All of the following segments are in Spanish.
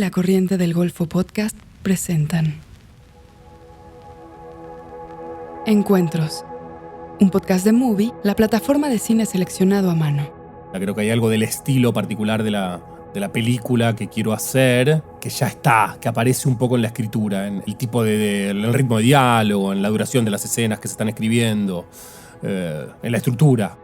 La Corriente del Golfo Podcast presentan Encuentros, un podcast de Movie, la plataforma de cine seleccionado a mano. Creo que hay algo del estilo particular de la película que quiero hacer, que ya está, que aparece un poco en la escritura, en el tipo el ritmo de diálogo, en la duración de las escenas que se están escribiendo, en la estructura.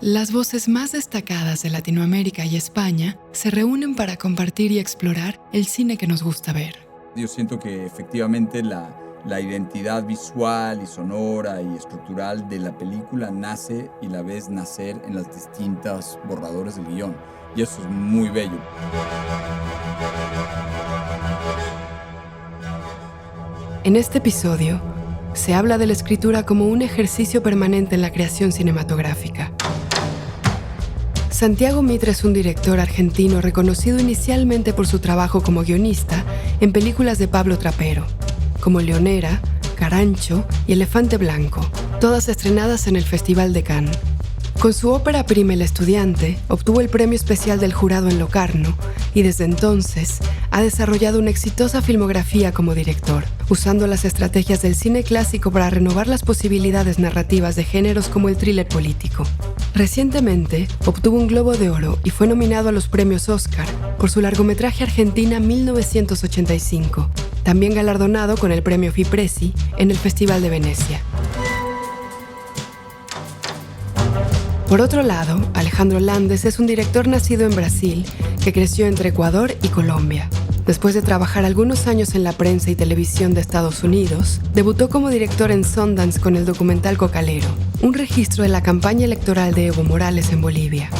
Las voces más destacadas de Latinoamérica y España se reúnen para compartir y explorar el cine que nos gusta ver. Yo siento que efectivamente la identidad visual y sonora y estructural de la película nace y la ves nacer en las distintas borradores del guión. Y eso es muy bello. En este episodio, se habla de la escritura como un ejercicio permanente en la creación cinematográfica. Santiago Mitre es un director argentino reconocido inicialmente por su trabajo como guionista en películas de Pablo Trapero, como Leonera, Carancho y Elefante Blanco, todas estrenadas en el Festival de Cannes. Con su ópera prima El Estudiante, obtuvo el premio especial del jurado en Locarno y desde entonces ha desarrollado una exitosa filmografía como director, usando las estrategias del cine clásico para renovar las posibilidades narrativas de géneros como el thriller político. Recientemente, obtuvo un Globo de Oro y fue nominado a los premios Oscar por su largometraje Argentina 1985, también galardonado con el premio Fipressi en el Festival de Venecia. Por otro lado, Alejandro Landes es un director nacido en Brasil que creció entre Ecuador y Colombia. Después de trabajar algunos años en la prensa y televisión de Estados Unidos, debutó como director en Sundance con el documental Cocalero, un registro de la campaña electoral de Evo Morales en Bolivia.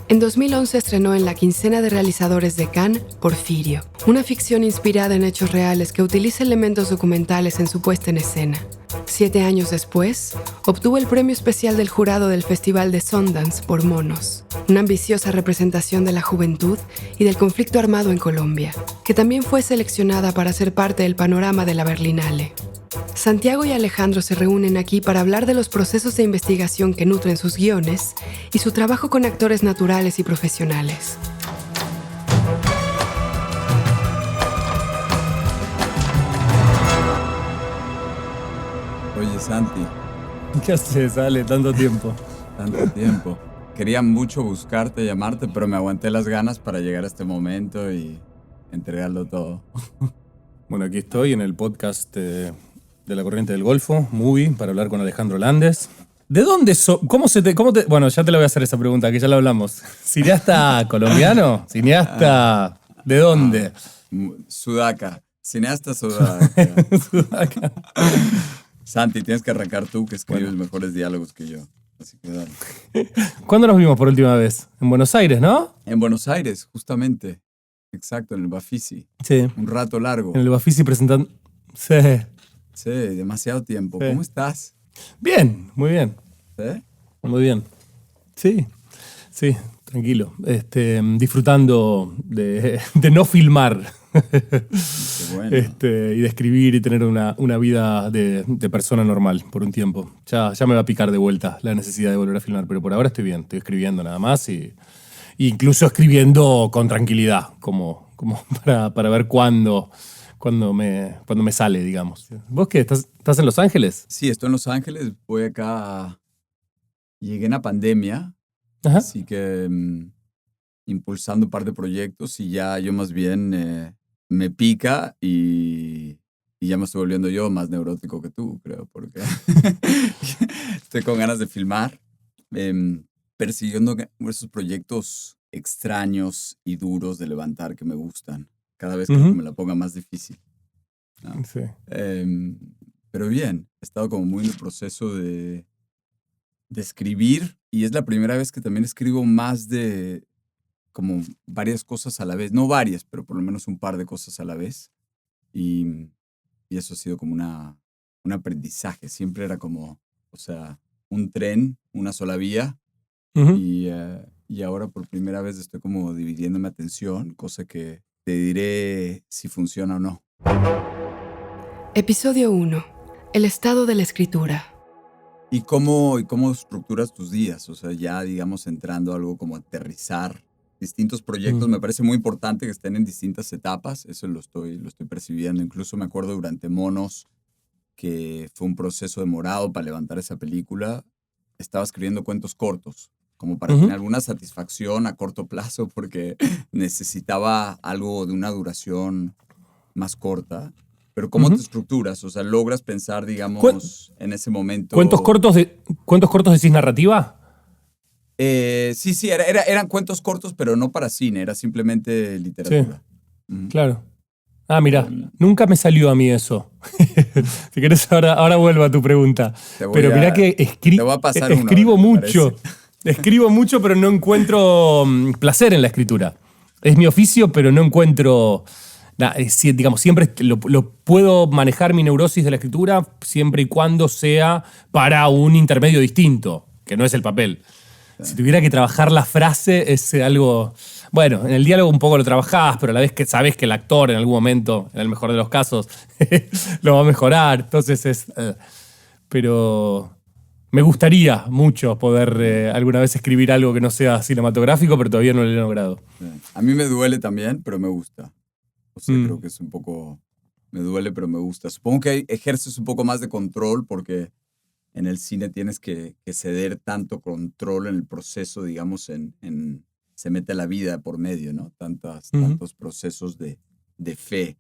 En 2011 estrenó en la quincena de realizadores de Cannes Porfirio, una ficción inspirada en hechos reales que utiliza elementos documentales en su puesta en escena. 7 años después, obtuvo el premio especial del jurado del Festival de Sundance por Monos, una ambiciosa representación de la juventud y del conflicto armado en Colombia, que también fue seleccionada para ser parte del panorama de la Berlinale. Santiago y Alejandro se reúnen aquí para hablar de los procesos de investigación que nutren sus guiones y su trabajo con actores naturales y profesionales. Oye, Santi, ¿Qué haces, Ale? Tanto tiempo. tanto tiempo. Quería mucho buscarte, llamarte, pero me aguanté las ganas para llegar a este momento y entregarlo todo. Bueno, aquí estoy en el podcast de La Corriente del Golfo, Movie, para hablar con Alejandro Landes. ¿De dónde Bueno, ya te lo voy a hacer esa pregunta, que ya la hablamos. ¿Cineasta colombiano? ¿Cineasta de dónde? Sudaca, cineasta Sudaca. Sudaca. Santi, tienes que arrancar tú, que escribes mejores diálogos que yo. Así que dale. ¿Cuándo nos vimos por última vez? En Buenos Aires, ¿no? En Buenos Aires, justamente. Exacto, en el Bafisi. Sí. Un rato largo. En el Bafisi presentando... Sí. Sí, demasiado tiempo. Sí. ¿Cómo estás? Bien, muy bien. ¿Sí? Muy bien. Sí, tranquilo. Disfrutando de no filmar. Qué bueno. Y de escribir y tener una vida de persona normal por un tiempo. Ya me va a picar de vuelta la necesidad de volver a filmar, pero por ahora estoy bien. Estoy escribiendo nada más y incluso escribiendo con tranquilidad, como para ver cuándo me sale, digamos. ¿Vos qué? ¿Estás en Los Ángeles? Sí, estoy en Los Ángeles. Voy acá. Llegué en la pandemia. Ajá. Así que impulsando un par de proyectos y ya yo más bien me pica y ya me estoy volviendo yo más neurótico que tú, creo, porque estoy con ganas de filmar, persiguiendo esos proyectos extraños y duros de levantar que me gustan. Cada vez que me la ponga más difícil, ¿no? Sí. Pero bien, he estado como muy en el proceso de escribir y es la primera vez que también escribo más de como varias cosas a la vez. No varias, pero por lo menos un par de cosas a la vez. Y eso ha sido como un aprendizaje. Siempre era como, o sea, un tren, una sola vía. Ujú. Y ahora por primera vez estoy como dividiendo mi atención, cosa que te diré si funciona o no. Episodio 1. El estado de la escritura. ¿Y cómo estructuras tus días? O sea, ya, digamos, entrando a algo como aterrizar distintos proyectos. Me parece muy importante que estén en distintas etapas. Eso lo estoy percibiendo. Incluso me acuerdo durante Monos, que fue un proceso demorado para levantar esa película. Estaba escribiendo cuentos cortos, como para tener Ujú, alguna satisfacción a corto plazo, porque necesitaba algo de una duración más corta. Pero ¿cómo te ujú. estructuras? O sea, ¿logras pensar, Cuen- digamos, en ese ¿Cuentos momento? cortos de, cuentos cortos decís narrativa? Sí, eran cuentos cortos, pero no para cine, era simplemente Sí, literatura. Ujú. claro. Ah, mira, Em, nunca me salió a mí eso. Si querés, ahora vuelvo a tu pregunta. te voy Pero mirá a, que te voy a pasar uno, a ver escribo qué te parece. mucho. Escribo mucho, pero no encuentro placer en la escritura. Es mi oficio, pero no encuentro. Digamos, siempre lo puedo manejar mi neurosis de la escritura siempre y cuando sea para un intermedio distinto, que no es el papel. Si tuviera que trabajar la frase, es algo. Bueno, en el diálogo un poco lo trabajás, pero a la vez que sabes que el actor en algún momento, en el mejor de los casos, lo va a mejorar. Entonces Pero me gustaría mucho poder alguna vez escribir algo que no sea cinematográfico, pero todavía no lo he logrado. A mí me duele también, pero me gusta. O sea, creo Mm, que es un poco... Me duele, pero me gusta. Supongo que ejerces un poco más de control porque en el cine tienes que ceder tanto control en el proceso, digamos, se mete la vida por medio, ¿no? ujú. Tantos procesos de fe.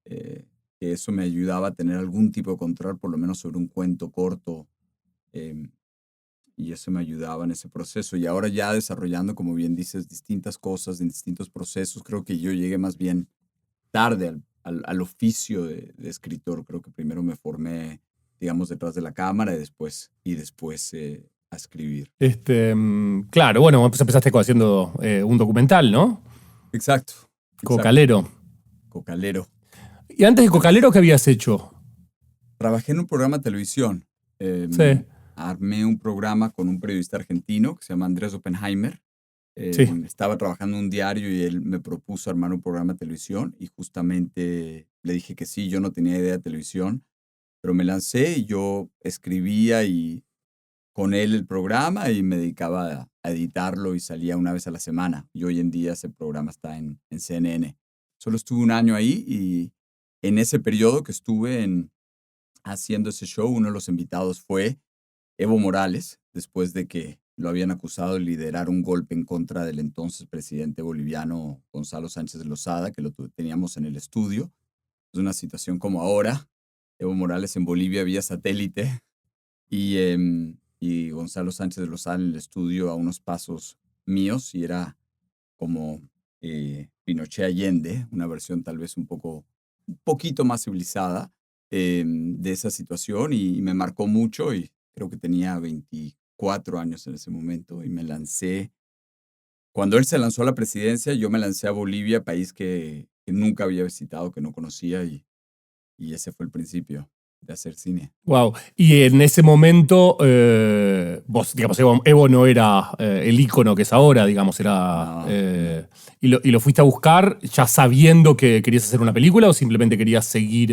Que eso me ayudaba a tener algún tipo de control, por lo menos sobre un cuento corto. em, y eso me ayudaba en ese proceso. Y ahora ya desarrollando, como bien dices, distintas cosas en distintos procesos, creo que yo llegué más bien tarde al oficio de escritor. Creo que primero me formé, digamos, detrás de la cámara y después a escribir. Claro, bueno, pues empezaste haciendo un documental, ¿no? Exacto, exacto. Cocalero. Cocalero. ¿Y antes de As- Cocalero qué habías hecho? Trabajé en un programa de televisión. Sí, Armé un programa con un periodista argentino que se llama Andrés Oppenheimer. sí. Estaba trabajando en un diario y él me propuso armar un programa de televisión y justamente le dije que sí, yo no tenía idea de televisión, pero me lancé y yo escribía y con él el programa y me dedicaba a editarlo y salía una vez a la semana. Y hoy en día ese programa está en CNN. Solo estuve un año ahí y en ese periodo que estuve haciendo ese show, uno de los invitados fue Evo Morales, después de que lo habían acusado de liderar un golpe en contra del entonces presidente boliviano Gonzalo Sánchez de Lozada, que teníamos en el estudio. Es una situación como ahora. Evo Morales en Bolivia vía satélite y Gonzalo Sánchez de Lozada en el estudio a unos pasos míos y era como Pinochet Allende, una versión tal vez un poquito más civilizada de esa situación y me marcó mucho y creo que tenía 24 años en ese momento y me lancé. Cuando él se lanzó a la presidencia, yo me lancé a Bolivia, país que nunca había visitado, que no conocía y ese fue el principio de hacer cine. Wow. Y en ese momento, vos, digamos, Evo no era el ícono que es ahora, digamos, era. No, no. Y lo fuiste a buscar ya sabiendo que querías hacer una película o simplemente querías seguir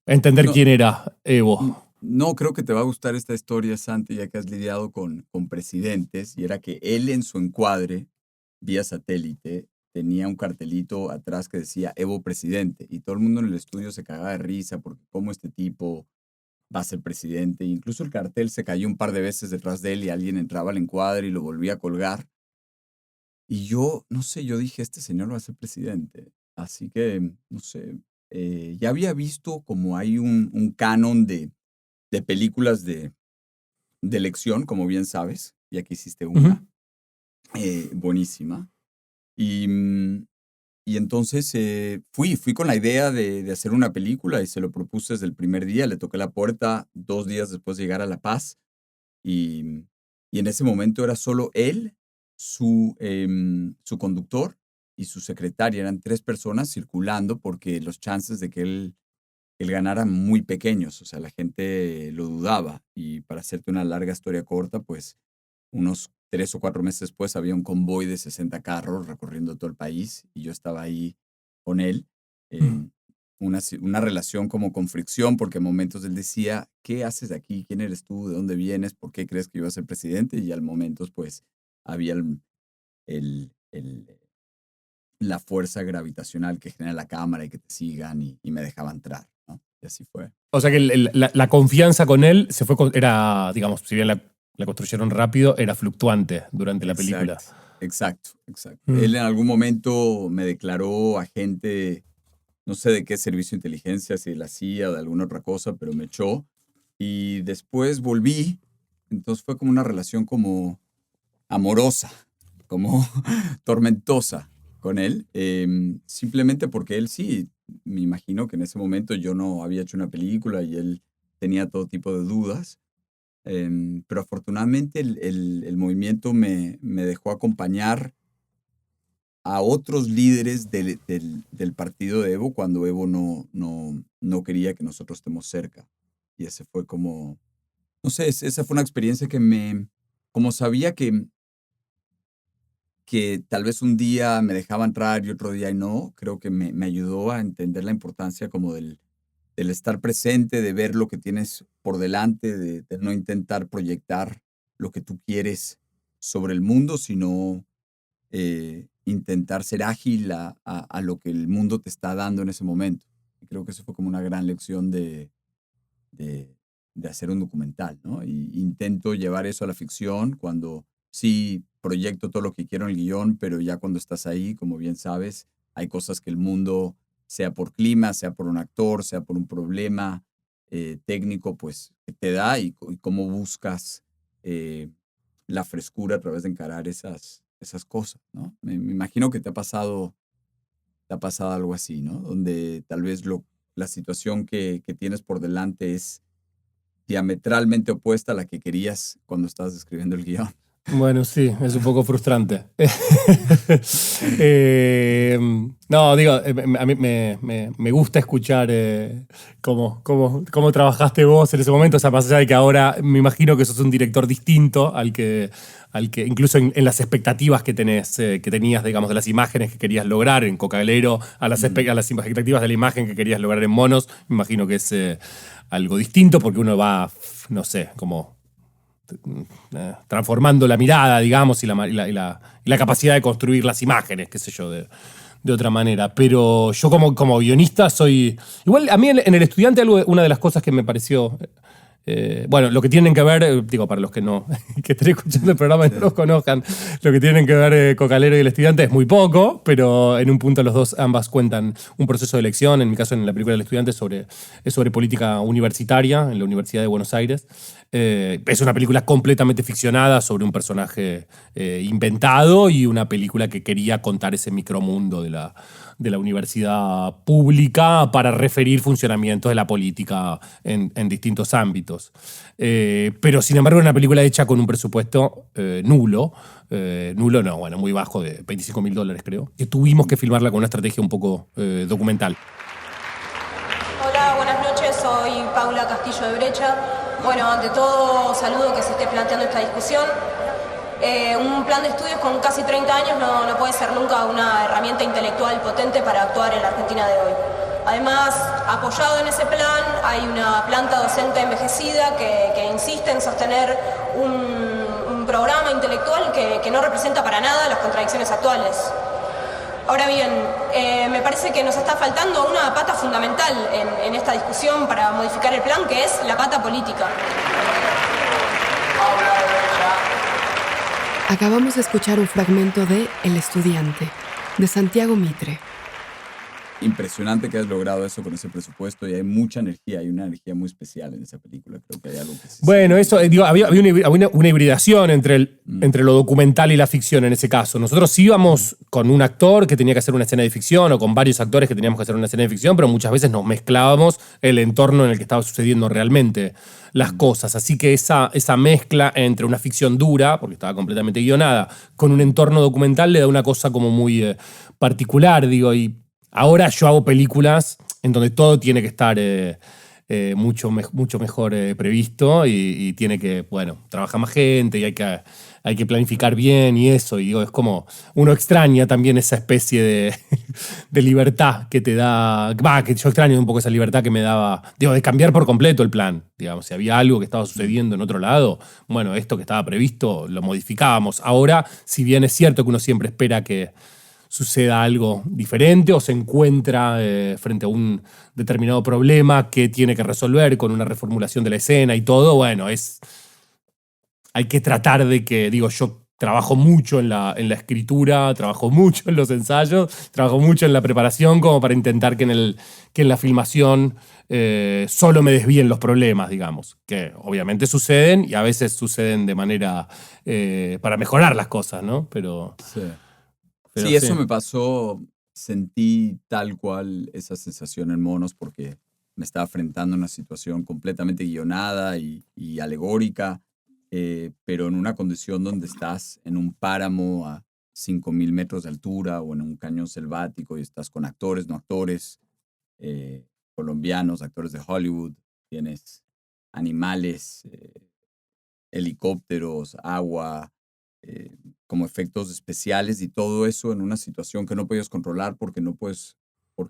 entender No, quién era Evo. no creo que te va a gustar esta historia, Santi, ya que has lidiado con presidentes, y era que él en su encuadre, vía satélite, tenía un cartelito atrás que decía Evo presidente, y todo el mundo en el estudio se cagaba de risa porque cómo este tipo va a ser presidente. Incluso el cartel se cayó un par de veces detrás de él y alguien entraba al encuadre y lo volvía a colgar. Y yo, no sé, yo dije, este señor va a ser presidente. Así que, no sé, ya había visto como hay un canon de películas de elección, como bien sabes, y aquí hiciste Ujú. una, buenísima. Y, y entonces fui con la idea de hacer una película y se lo propuse desde el primer día. Le toqué la puerta 2 días después de llegar a La Paz y en ese momento era solo él, su conductor y su secretaria. Eran 3 personas circulando porque los chances de que él ganara muy pequeños, o sea, la gente lo dudaba. Y para hacerte una larga historia corta, pues unos 3 o 4 meses después había un convoy de 60 carros recorriendo todo el país y yo estaba ahí con él. em, una relación como con fricción, porque en momentos él decía, ¿qué haces aquí? ¿Quién eres tú? ¿De dónde vienes? ¿Por qué crees que iba a ser presidente? Y al momentos, pues, había la fuerza gravitacional que genera la cámara y que te sigan y me dejaba entrar, ¿no? Y así fue. O sea que la confianza con él era, digamos, si bien la construyeron rápido, era fluctuante durante la película. Exacto. Él en algún momento me declaró agente, no sé de qué servicio de inteligencia, si de la CIA o de alguna otra cosa, pero me echó. Y después volví. Entonces fue como una relación como amorosa, como tormentosa con él. Simplemente porque él sí, me imagino que en ese momento yo no había hecho una película y él tenía todo tipo de dudas. Pero afortunadamente el movimiento me dejó acompañar a otros líderes del partido de Evo cuando Evo no quería que nosotros estemos cerca. Y ese fue como, no sé, esa fue una experiencia que como sabía que tal vez un día me dejaba entrar y otro día no, creo que me ayudó a entender la importancia como del estar presente, de ver lo que tienes por delante, de no intentar proyectar lo que tú quieres sobre el mundo, sino intentar ser ágil a lo que el mundo te está dando en ese momento. Y creo que eso fue como una gran lección de hacer un documental, ¿no? Y intento llevar eso a la ficción cuando sí proyecto todo lo que quiero en el guión, pero ya cuando estás ahí, como bien sabes, hay cosas que el mundo, sea por clima, sea por un actor, sea por un problema técnico, pues que te da y cómo buscas la frescura a través de encarar esas cosas, ¿no? Me imagino que te ha pasado algo así, ¿no? Donde tal vez la situación que tienes por delante es diametralmente opuesta a la que querías cuando estabas escribiendo el guión. Bueno, sí, es un poco frustrante. No, digo, a mí me gusta escuchar cómo trabajaste vos en ese momento. O sea, más allá de que ahora me imagino que sos un director distinto al que incluso en las expectativas que tenías, digamos, de las imágenes que querías lograr en Cocalero, a las expectativas de la imagen que querías lograr en Monos. Me imagino que es algo distinto porque uno va, no sé, como transformando la mirada, digamos, y la capacidad de construir las imágenes, qué sé yo, de otra manera. Pero yo como guionista soy... Igual a mí en El Estudiante una de las cosas que me pareció... bueno, lo que tienen que ver, digo, para los que que estén escuchando el programa y no los conozcan, lo que tienen que ver Cocalero y El Estudiante es muy poco, pero en un punto ambas cuentan un proceso de elección. En mi caso, en la película El Estudiante es sobre política universitaria en la Universidad de Buenos Aires. Es una película completamente ficcionada sobre un personaje inventado y una película que quería contar ese micromundo de la universidad pública para referir funcionamientos de la política en distintos ámbitos. Pero sin embargo, una película hecha con un presupuesto nulo. Nulo no, bueno, muy bajo, de $25.000 creo. Que tuvimos que filmarla con una estrategia un poco documental. Hola, buenas noches, soy Paula Castillo de Brecha. Bueno, ante todo, saludo que se esté planteando esta discusión. Un plan de estudios con casi 30 años no puede ser nunca una herramienta intelectual potente para actuar en la Argentina de hoy. Además, apoyado en ese plan, hay una planta docente envejecida que insiste en sostener un programa intelectual que no representa para nada las contradicciones actuales. Ahora bien, me parece que nos está faltando una pata fundamental en esta discusión para modificar el plan, que es la pata política. Acabamos de escuchar un fragmento de El Estudiante, de Santiago Mitre. Impresionante que has logrado eso con ese presupuesto y hay mucha energía, hay una energía muy especial en esa película. Creo que hay algo que bueno, eso, digo, había una hibridación entre lo documental y la ficción en ese caso. Nosotros íbamos con un actor que tenía que hacer una escena de ficción o con varios actores que teníamos que hacer una escena de ficción, pero muchas veces nos mezclábamos el entorno en el que estaba sucediendo realmente las cosas. Así que esa mezcla entre una ficción dura, porque estaba completamente guionada, con un entorno documental le da una cosa como muy particular, digo, y ahora yo hago películas en donde todo tiene que estar mucho mejor previsto y tiene que, bueno, trabaja más gente y hay que planificar bien y eso. Y digo, es como, uno extraña también esa especie de libertad que te da, que yo extraño un poco esa libertad que me daba, digo, de cambiar por completo el plan. Digamos, si había algo que estaba sucediendo en otro lado, bueno, esto que estaba previsto lo modificábamos. Ahora, si bien es cierto que uno siempre espera que suceda algo diferente o se encuentra frente a un determinado problema que tiene que resolver con una reformulación de la escena y todo, bueno, hay que tratar de que, digo, yo trabajo mucho en la escritura, trabajo mucho en los ensayos, trabajo mucho en la preparación como para intentar que en la filmación solo me desvíen los problemas, digamos, que obviamente suceden y a veces suceden de manera para mejorar las cosas, ¿no? Sí. Pero Sí, eso me pasó, sentí tal cual esa sensación en Monos porque me estaba enfrentando a una situación completamente guionada y alegórica, pero en una condición donde estás en un páramo a 5.000 metros de altura o en un cañón selvático y estás con actores, no actores, colombianos, actores de Hollywood, tienes animales, helicópteros, agua, eh, como efectos especiales y todo eso en una situación que no podías controlar porque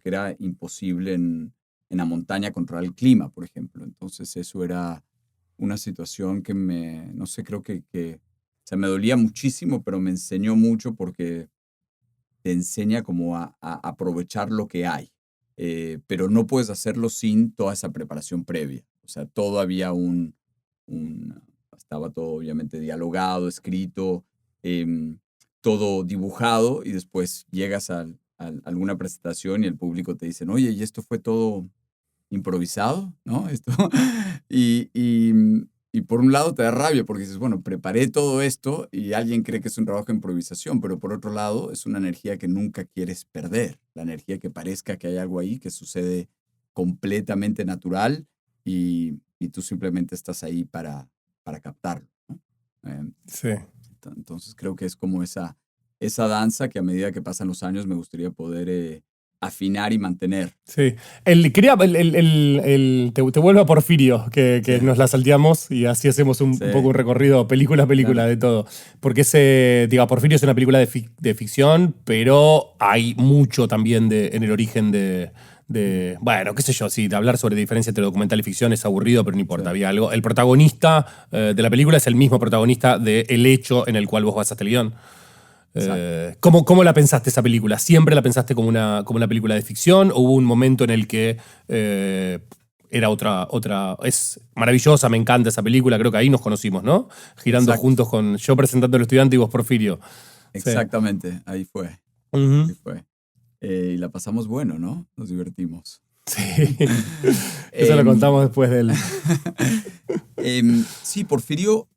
era imposible en la montaña controlar el clima, por ejemplo. Entonces eso era una situación que no sé, creo que o sea, me dolía muchísimo, pero me enseñó mucho porque te enseña como a aprovechar lo que hay. Pero no puedes hacerlo sin toda esa preparación previa. O sea, todo había estaba todo obviamente dialogado, escrito, todo dibujado y después llegas a alguna presentación y el público te dice, oye, ¿y esto fue todo improvisado? ¿No? Esto, y por un lado te da rabia porque dices, bueno, preparé todo esto y alguien cree que es un trabajo de improvisación, pero por otro lado es una energía que nunca quieres perder, la energía que parezca que hay algo ahí que sucede completamente natural y tú simplemente estás ahí para captarlo, ¿no? Sí. Entonces creo que es como esa danza que a medida que pasan los años me gustaría poder afinar y mantener. Sí. Te vuelvo a Porfirio, que Sí, nos la salteamos y así hacemos un sí, poco un recorrido película a película claro. de todo. Porque digo, Porfirio es una película de ficción, pero hay mucho también en el origen bueno, qué sé yo, sí, de hablar sobre diferencia entre documental y ficción es aburrido, pero no Sí, importa, había algo. El protagonista de la película es el mismo protagonista del hecho en el cual vos basaste el guión. exacto. ¿Cómo la pensaste esa película? ¿Siempre la pensaste como una película de ficción? ¿O hubo un momento en el que era otra? Es maravillosa, me encanta esa película, creo que ahí nos conocimos, ¿no? Girando Exacto, juntos con yo presentando al estudiante y vos Porfirio. Sí. exactamente, ahí fue, Ujú. ahí fue. Y la pasamos bueno, ¿no? Nos divertimos. Sí. Eso lo Em, contamos después del. sí, Porfirio,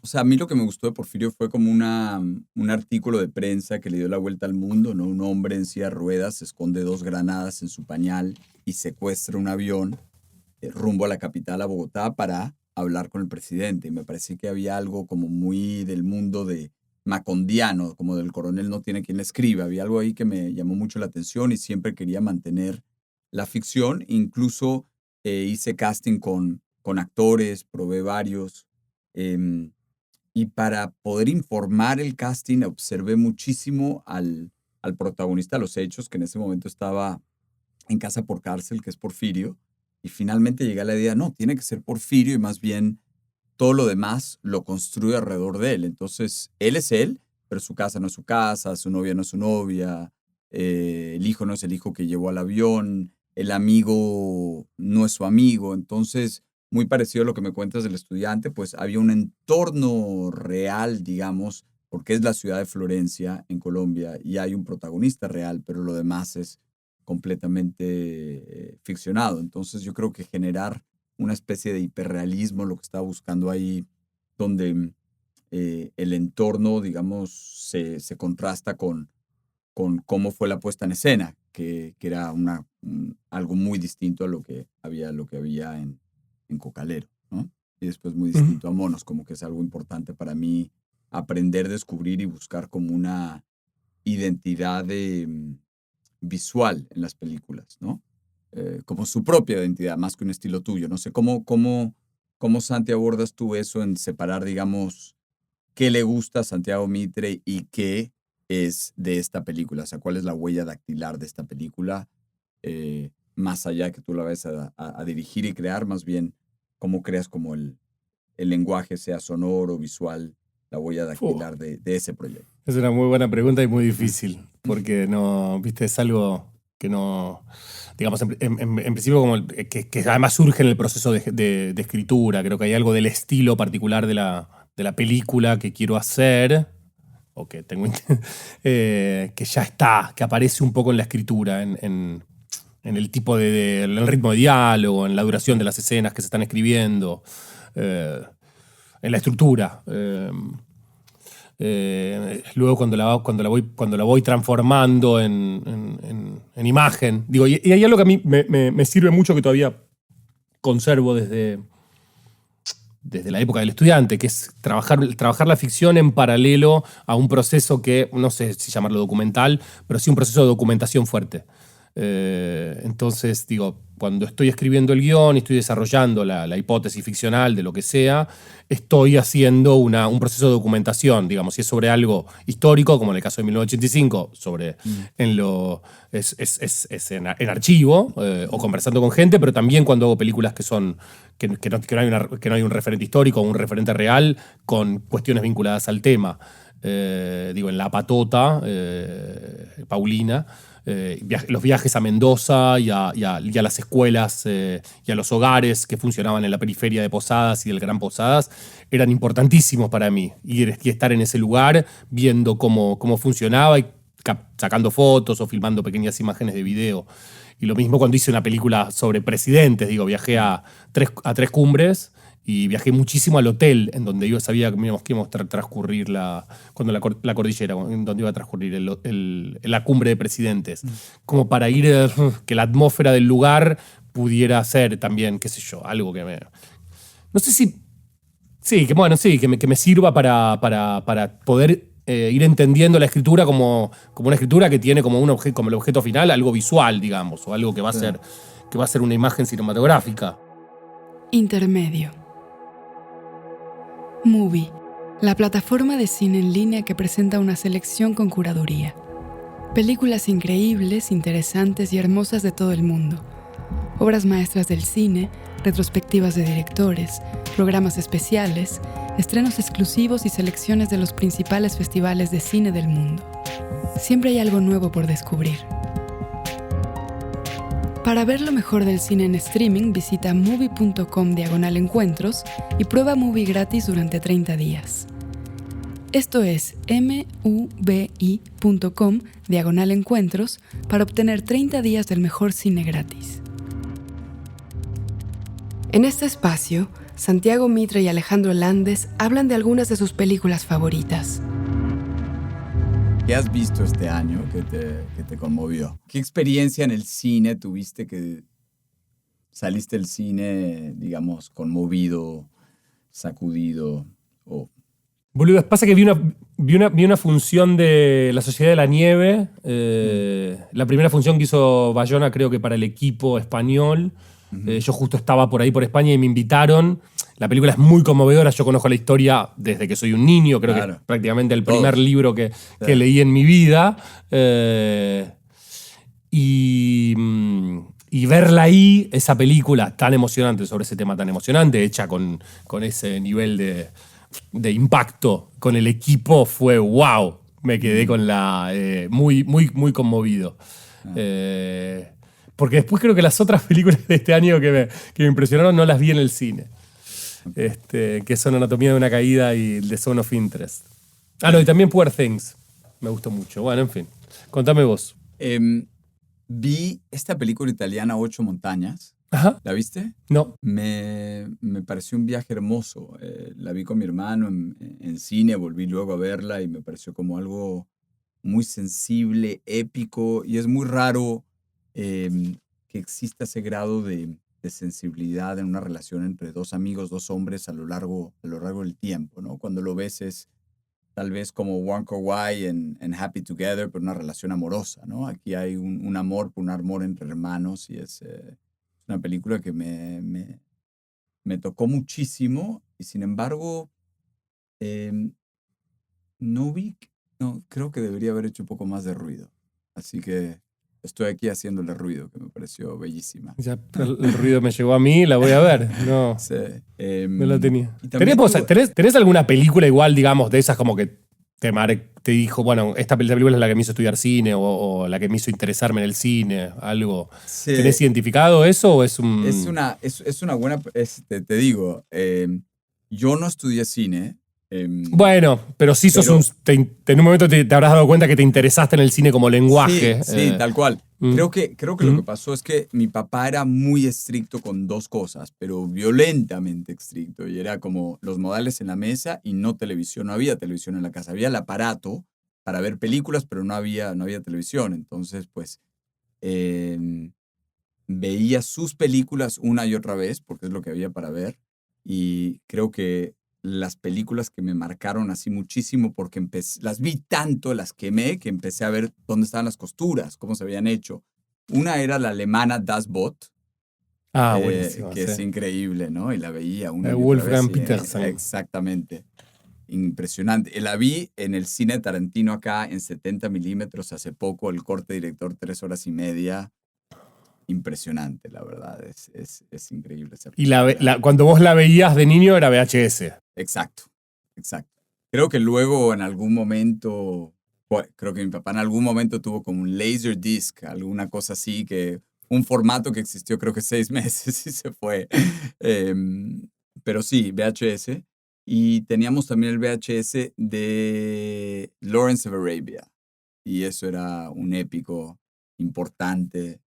o sea, a mí lo que me gustó de Porfirio fue como un artículo de prensa que le dio la vuelta al mundo, ¿no? Un hombre en silla de ruedas esconde 2 granadas en su pañal y secuestra un avión rumbo a la capital, a Bogotá, para hablar con el presidente. Y me pareció que había algo como muy del mundo de macondiano, como del coronel no tiene quien le escriba. Había algo ahí que me llamó mucho la atención y siempre quería mantener la ficción. Incluso hice casting con actores, probé varios. em, y para poder informar el casting, observé muchísimo al protagonista de los hechos, que en ese momento estaba en casa por cárcel, que es Porfirio. Y finalmente llegué a la idea, no, tiene que ser Porfirio y más bien todo lo demás lo construye alrededor de él. Entonces, él es él, pero su casa no es su casa, su novia no es su novia, el hijo no es el hijo que llevó al avión, el amigo no es su amigo. Entonces, muy parecido a lo que me cuentas del estudiante, pues había un entorno real, digamos, porque es la ciudad de Florencia, en Colombia, y hay un protagonista real, pero lo demás es completamente ficcionado. Entonces, yo creo que generar una especie de hiperrealismo, lo que estaba buscando ahí, donde el entorno, digamos, se contrasta con cómo fue la puesta en escena, que era algo muy distinto a lo que había en Cocalero, ¿no? Y después muy Ujú. distinto a Monos, como que es algo importante para mí aprender, descubrir y buscar como una identidad visual en las películas, ¿no? como su propia identidad, más que un estilo tuyo. No sé, ¿cómo, Santi, abordas tú eso en separar, digamos, qué le gusta a Santiago Mitre y qué es de esta película? O sea, ¿cuál es la huella dactilar de esta película? Más allá que tú la vayas a dirigir y crear, más bien, ¿cómo creas como el lenguaje, sea sonoro, visual, la huella dactilar de ese proyecto? Es una muy buena pregunta y muy difícil, porque no, viste, es algo que no, digamos, en principio como que además surge en el proceso de escritura. Creo que hay algo del estilo particular de la película que quiero hacer, o que tengo, que ya está, que aparece un poco en la escritura, en el tipo en el ritmo de diálogo, en la duración de las escenas que se están escribiendo, en la estructura. Luego cuando la voy transformando en imagen. Digo, y hay algo que a mí me sirve mucho, que todavía conservo desde la época del estudiante, que es trabajar la ficción en paralelo a un proceso que, no sé si llamarlo documental, pero sí un proceso de documentación fuerte. Entonces, digo, cuando estoy escribiendo el guión y estoy desarrollando la hipótesis ficcional de lo que sea, estoy haciendo un proceso de documentación, digamos, si es sobre algo histórico, como en el caso de 1985, es en archivo, o conversando con gente, pero también cuando hago películas que no hay un referente histórico o un referente real con cuestiones vinculadas al tema. Digo, en La Patota, Paulina, los viajes a Mendoza y a las escuelas y a los hogares que funcionaban en la periferia de Posadas y del Gran Posadas eran importantísimos para mí. Y estar en ese lugar viendo cómo funcionaba y sacando fotos o filmando pequeñas imágenes de video. Y lo mismo cuando hice una película sobre presidentes. Digo, viajé a tres cumbres y viajé muchísimo al hotel en donde yo sabía que íbamos a transcurrir la cordillera, en donde iba a transcurrir la cumbre de presidentes. Como para ir, que la atmósfera del lugar pudiera ser también, qué sé yo, algo que me... No sé si... Sí, que me sirva para poder ir entendiendo la escritura como una escritura que tiene como el objeto final algo visual, digamos, o algo que va a ser una imagen cinematográfica. Intermedio. Movie, la plataforma de cine en línea que presenta una selección con curaduría. Películas increíbles, interesantes y hermosas de todo el mundo. Obras maestras del cine, retrospectivas de directores, programas especiales, estrenos exclusivos y selecciones de los principales festivales de cine del mundo. Siempre hay algo nuevo por descubrir. Para ver lo mejor del cine en streaming, visita movie.com/encuentros y prueba Movie gratis durante 30 días. Esto es mubi.com/encuentros para obtener 30 días del mejor cine gratis. En este espacio, Santiago Mitre y Alejandro Landes hablan de algunas de sus películas favoritas. ¿Qué has visto este año que te conmovió? ¿Qué experiencia en el cine tuviste que saliste del cine, digamos, conmovido, sacudido? Boludo, pasa que vi una función de La Sociedad de la Nieve, la primera función que hizo Bayona, creo que para el equipo español. Yo justo estaba por ahí por España y me invitaron. La película es muy conmovedora, yo conozco la historia desde que soy un niño, creo que es prácticamente el primer libro que leí en mi vida. Y verla ahí, esa película tan emocionante, sobre ese tema tan emocionante, hecha con ese nivel de impacto con el equipo, fue wow. Me quedé con muy, muy, muy conmovido. Porque después creo que las otras películas de este año que me impresionaron no las vi en el cine. Que son Anatomía de una caída y The Zone of Interest. No, y también Poor Things. Me gustó mucho. Bueno, en fin. Contame vos. Vi esta película italiana, Ocho montañas. Ajá. ¿La viste? No. Me pareció un viaje hermoso. La vi con mi hermano en cine, volví luego a verla y me pareció como algo muy sensible, épico, y es muy raro que exista ese grado de sensibilidad en una relación entre dos amigos, dos hombres a lo largo del tiempo, ¿no? Cuando lo ves es tal vez como Wong Kar-wai en Happy Together, pero una relación amorosa, ¿no? Aquí hay un amor entre hermanos y es una película que me tocó muchísimo y sin embargo em, no creo que debería haber hecho un poco más de ruido. Así que estoy aquí haciéndole ruido, que me pareció bellísima. Ya el ruido me llegó a mí, la voy a ver. No, Sí, no la tenía. y también ¿Tenés alguna película igual, digamos, de esas como que te dijo, bueno, esta película es la que me hizo estudiar cine o la que me hizo interesarme en el cine? Algo. sí, ¿Tenés identificado eso o es un...? es una buena... te digo, yo no estudié cine. Bueno, pero sí sos pero- en un momento te habrás dado cuenta que te interesaste en el cine como lenguaje. Sí, tal cual. Creo que lo que Mm. pasó es que mi papá era muy estricto con dos cosas, pero violentamente estricto. Y era como los modales en la mesa y no televisión. No había televisión en la casa. Había el aparato para ver películas, pero no había televisión. Entonces, pues, veía sus películas una y otra vez, porque es lo que había para ver. Y creo que las películas que me marcaron así muchísimo, porque las vi tanto, las quemé, que empecé a ver dónde estaban las costuras, cómo se habían hecho. Una era la alemana Das Boot, Buenísimo. que es Sí. increíble, ¿no? Y la veía una y otra Wolfgang vez. y, Petersen. exactamente. Impresionante. Y la vi en el cine Tarantino acá en 70 milímetros hace poco, el corte director 3 horas y media. Impresionante, la verdad. Es increíble esa Y película. cuando vos la veías de niño era VHS. Exacto. Creo que luego en algún momento, creo que mi papá en algún momento tuvo como un Laserdisc, alguna cosa así, un formato que existió creo que 6 meses y se fue. Pero sí, VHS. Y teníamos también el VHS de Lawrence of Arabia. Y eso era un épico importante.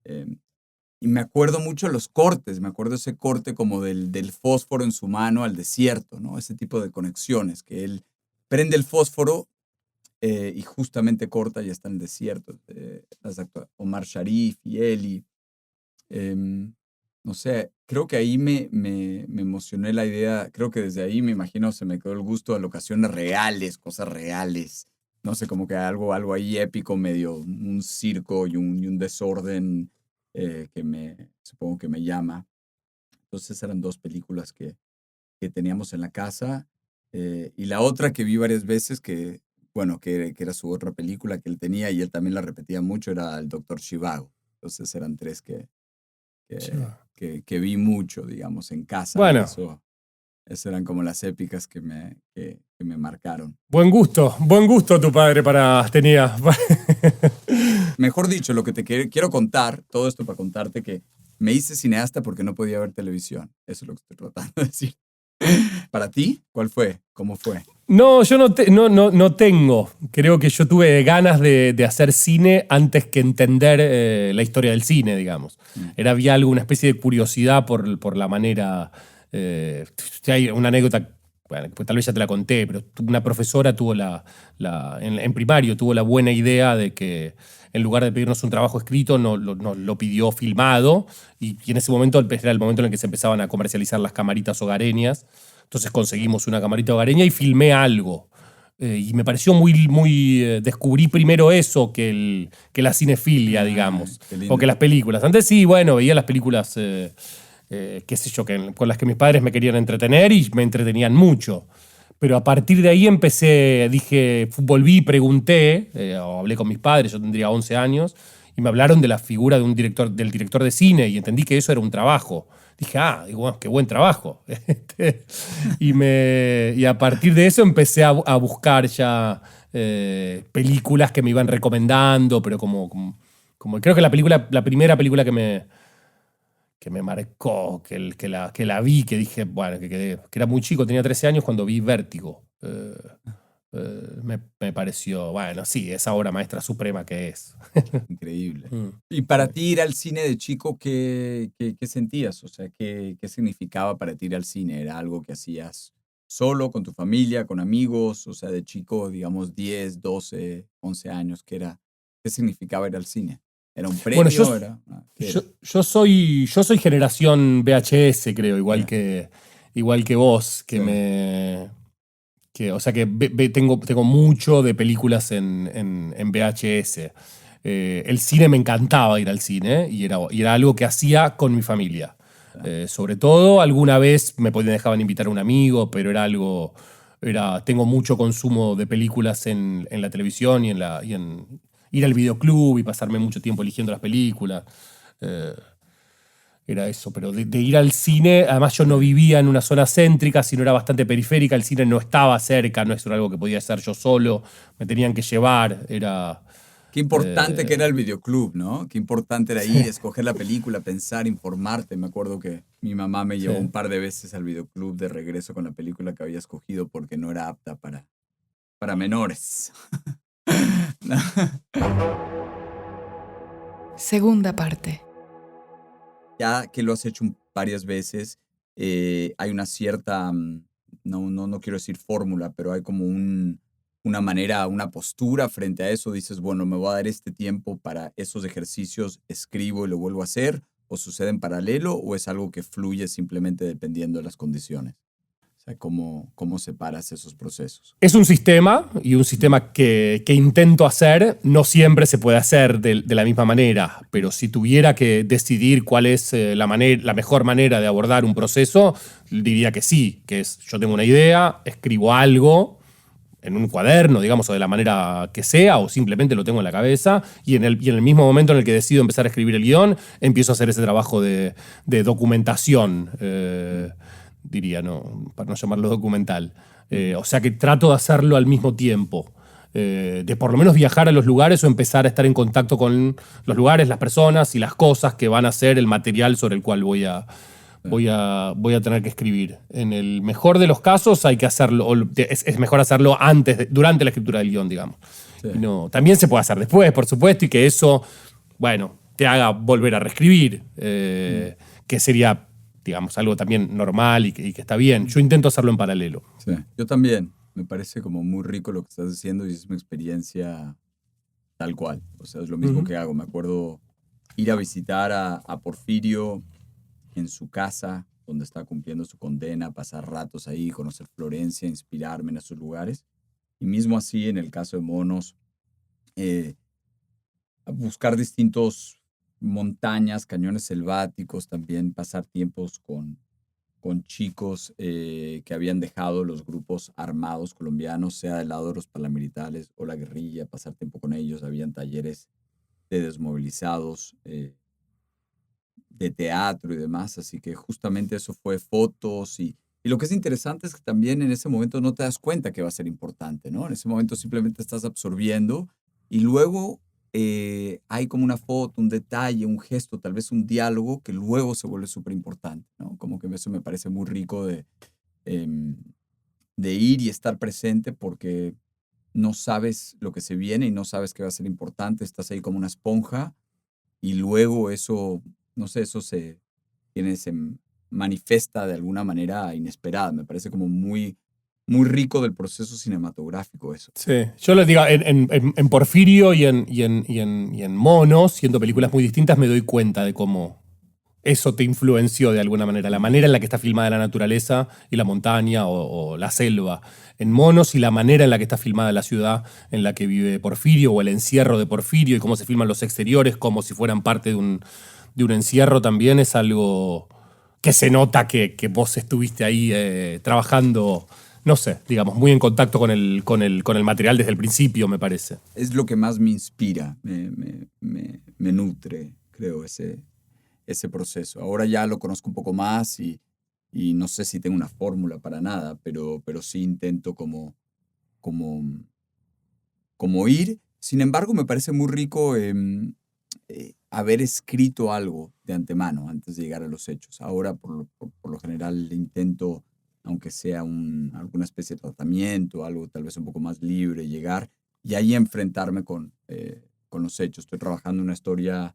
Y me acuerdo mucho los cortes, me acuerdo ese corte como del fósforo en su mano al desierto, ¿no? Ese tipo de conexiones, que él prende el fósforo y justamente corta y está en el desierto. Omar Sharif y Eli. No sé, creo que ahí me emocioné la idea, creo que desde ahí me imagino se me quedó el gusto de locaciones reales, cosas reales. No sé, como que algo ahí épico, medio un circo y un desorden supongo que me llama. Entonces eran 2 películas que teníamos en la casa. Y la otra que vi varias veces, que era su otra película que él tenía y él también la repetía mucho, era el Doctor Zhivago. Entonces eran 3 que vi mucho, digamos, en casa. Bueno. Eso eran como las épicas que me marcaron. Buen gusto tu padre tenía. Mejor dicho, lo que te quiero contar, todo esto para contarte que me hice cineasta porque no podía ver televisión. Eso es lo que estoy tratando de decir. ¿Para ti? ¿Cuál fue? ¿Cómo fue? No, yo no tengo. Creo que yo tuve ganas de hacer cine antes que entender la historia del cine, digamos. Había una especie de curiosidad por la manera... hay una anécdota, bueno, pues tal vez ya te la conté, pero una profesora tuvo en primario tuvo la buena idea de que en lugar de pedirnos un trabajo escrito, nos lo pidió filmado y en ese momento era el momento en el que se empezaban a comercializar las camaritas hogareñas. Entonces conseguimos una camarita hogareña y filmé algo. Y me pareció descubrí primero eso que la cinefilia, digamos, qué lindo. o que las películas. Antes sí, bueno, veía las películas... qué sé yo, con las que mis padres me querían entretener y me entretenían mucho. Pero a partir de ahí volví y pregunté, hablé con mis padres, yo tendría 11 años, y me hablaron de la figura del director de cine y entendí que eso era un trabajo. Dije, bueno, qué buen trabajo. y a partir de eso empecé a buscar ya películas que me iban recomendando, pero como creo que la primera película que me marcó, que la vi, que dije, bueno, que era muy chico, tenía 13 años cuando vi Vértigo. Me pareció, bueno, sí, esa obra maestra suprema que es. Increíble. Y para ti ir al cine de chico, ¿qué sentías? O sea, ¿qué significaba para ti ir al cine? ¿Era algo que hacías solo, con tu familia, con amigos? O sea, de chico, digamos, 10, 12, 11 años, ¿qué significaba ir al cine? ¿Era un premio? Bueno, yo soy generación VHS, creo, igual que vos, Sí. O sea que tengo mucho de películas en VHS. El cine me encantaba ir al cine y era algo que hacía con mi familia. Sobre todo, alguna vez me dejaban invitar a un amigo, pero era algo. Tengo mucho consumo de películas en la televisión y en ir al videoclub y pasarme mucho tiempo eligiendo las películas. Eh, Era eso, pero de ir al cine, además yo no vivía en una zona céntrica, sino era bastante periférica, el cine no estaba cerca, no era algo que podía hacer yo solo, me tenían que llevar, era. Qué importante que era el videoclub, ¿no? Qué importante era ir, escoger la película, pensar, informarte. Me acuerdo que mi mamá me llevó Sí. un par de veces al videoclub de regreso con la película que había escogido porque no era apta para menores. Segunda parte. Ya que lo has hecho varias veces, hay una cierta, no quiero decir fórmula, pero hay como una manera, una postura frente a eso. Dices, bueno, me voy a dar este tiempo para esos ejercicios, escribo y lo vuelvo a hacer, o sucede en paralelo, o es algo que fluye simplemente dependiendo de las condiciones. O sea, ¿cómo separas esos procesos? Es un sistema, y un sistema que intento hacer, no siempre se puede hacer de la misma manera, pero si tuviera que decidir cuál es la mejor manera de abordar un proceso, diría que sí, que es yo tengo una idea, escribo algo en un cuaderno, digamos, o de la manera que sea, o simplemente lo tengo en la cabeza, y en el mismo momento en el que decido empezar a escribir el guión, empiezo a hacer ese trabajo de documentación, diría, no, para no llamarlo documental. O sea que trato de hacerlo al mismo tiempo. De por lo menos viajar a los lugares o empezar a estar en contacto con los lugares, las personas y las cosas que van a ser el material sobre el cual voy a tener que escribir. En el mejor de los casos hay que hacerlo, es mejor hacerlo durante la escritura del guión, digamos. Sí. Y también se puede hacer después, por supuesto, y que eso, bueno, te haga volver a reescribir, que sería, digamos, algo también normal y que está bien. Yo intento hacerlo en paralelo. Sí, yo también. Me parece como muy rico lo que estás diciendo y es mi experiencia tal cual. O sea, es lo mismo que hago. Me acuerdo ir a visitar a Porfirio en su casa, donde está cumpliendo su condena, pasar ratos ahí, conocer Florencia, inspirarme en esos lugares. Y mismo así, en el caso de Monos, a buscar distintos montañas, cañones selváticos, también pasar tiempos con chicos que habían dejado los grupos armados colombianos, sea del lado de los paramilitares o la guerrilla, pasar tiempo con ellos. Habían talleres de desmovilizados, de teatro y demás, así que justamente eso fue fotos y lo que es interesante es que también en ese momento no te das cuenta que va a ser importante, ¿no? En ese momento simplemente estás absorbiendo y luego hay como una foto, un detalle, un gesto, tal vez un diálogo que luego se vuelve súper importante, ¿no? Como que eso me parece muy rico de ir y estar presente porque no sabes lo que se viene y no sabes qué va a ser importante, estás ahí como una esponja y luego eso, no sé, se manifiesta de alguna manera inesperada. Me parece como muy, muy rico del proceso cinematográfico eso. Sí, yo les digo, en Porfirio y en Monos, siendo películas muy distintas, me doy cuenta de cómo eso te influenció de alguna manera. La manera en la que está filmada la naturaleza y la montaña o la selva. En Monos y la manera en la que está filmada la ciudad en la que vive Porfirio o el encierro de Porfirio y cómo se filman los exteriores como si fueran parte de un encierro también es algo que se nota que vos estuviste ahí trabajando, no sé, digamos, muy en contacto con el material desde el principio, me parece. Es lo que más me inspira, me nutre, creo, ese proceso. Ahora ya lo conozco un poco más y no sé si tengo una fórmula para nada, pero sí intento como ir. Sin embargo, me parece muy rico haber escrito algo de antemano antes de llegar a los hechos. Ahora, por lo general, intento, aunque sea alguna especie de tratamiento, algo tal vez un poco más libre, llegar y ahí enfrentarme con los hechos. Estoy trabajando una historia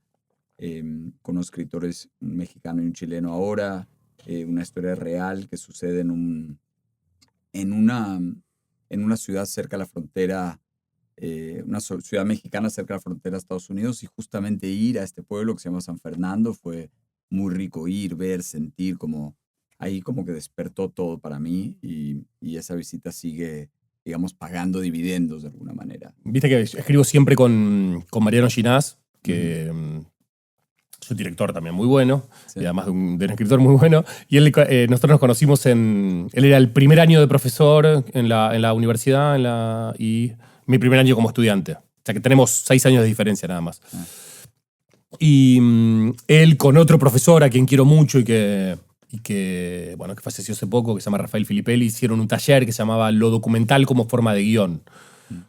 con unos escritores, un mexicano y un chileno ahora, una historia real que sucede en una ciudad cerca de la frontera, una ciudad mexicana cerca de la frontera de Estados Unidos, y justamente ir a este pueblo que se llama San Fernando fue muy rico, ir, ver, sentir, ahí como que despertó todo para mí y esa visita sigue digamos, pagando dividendos de alguna manera. Viste que escribo siempre con Mariano Ginás, que es un director también muy bueno, Sí. y además de un escritor muy bueno. Y nosotros nos conocimos Él era el primer año de profesor en la universidad y mi primer año como estudiante. O sea que tenemos 6 años de diferencia nada más. Y él con otro profesor a quien quiero mucho y que falleció hace poco, que se llama Rafael Filippelli, hicieron un taller que se llamaba Lo documental como forma de guión,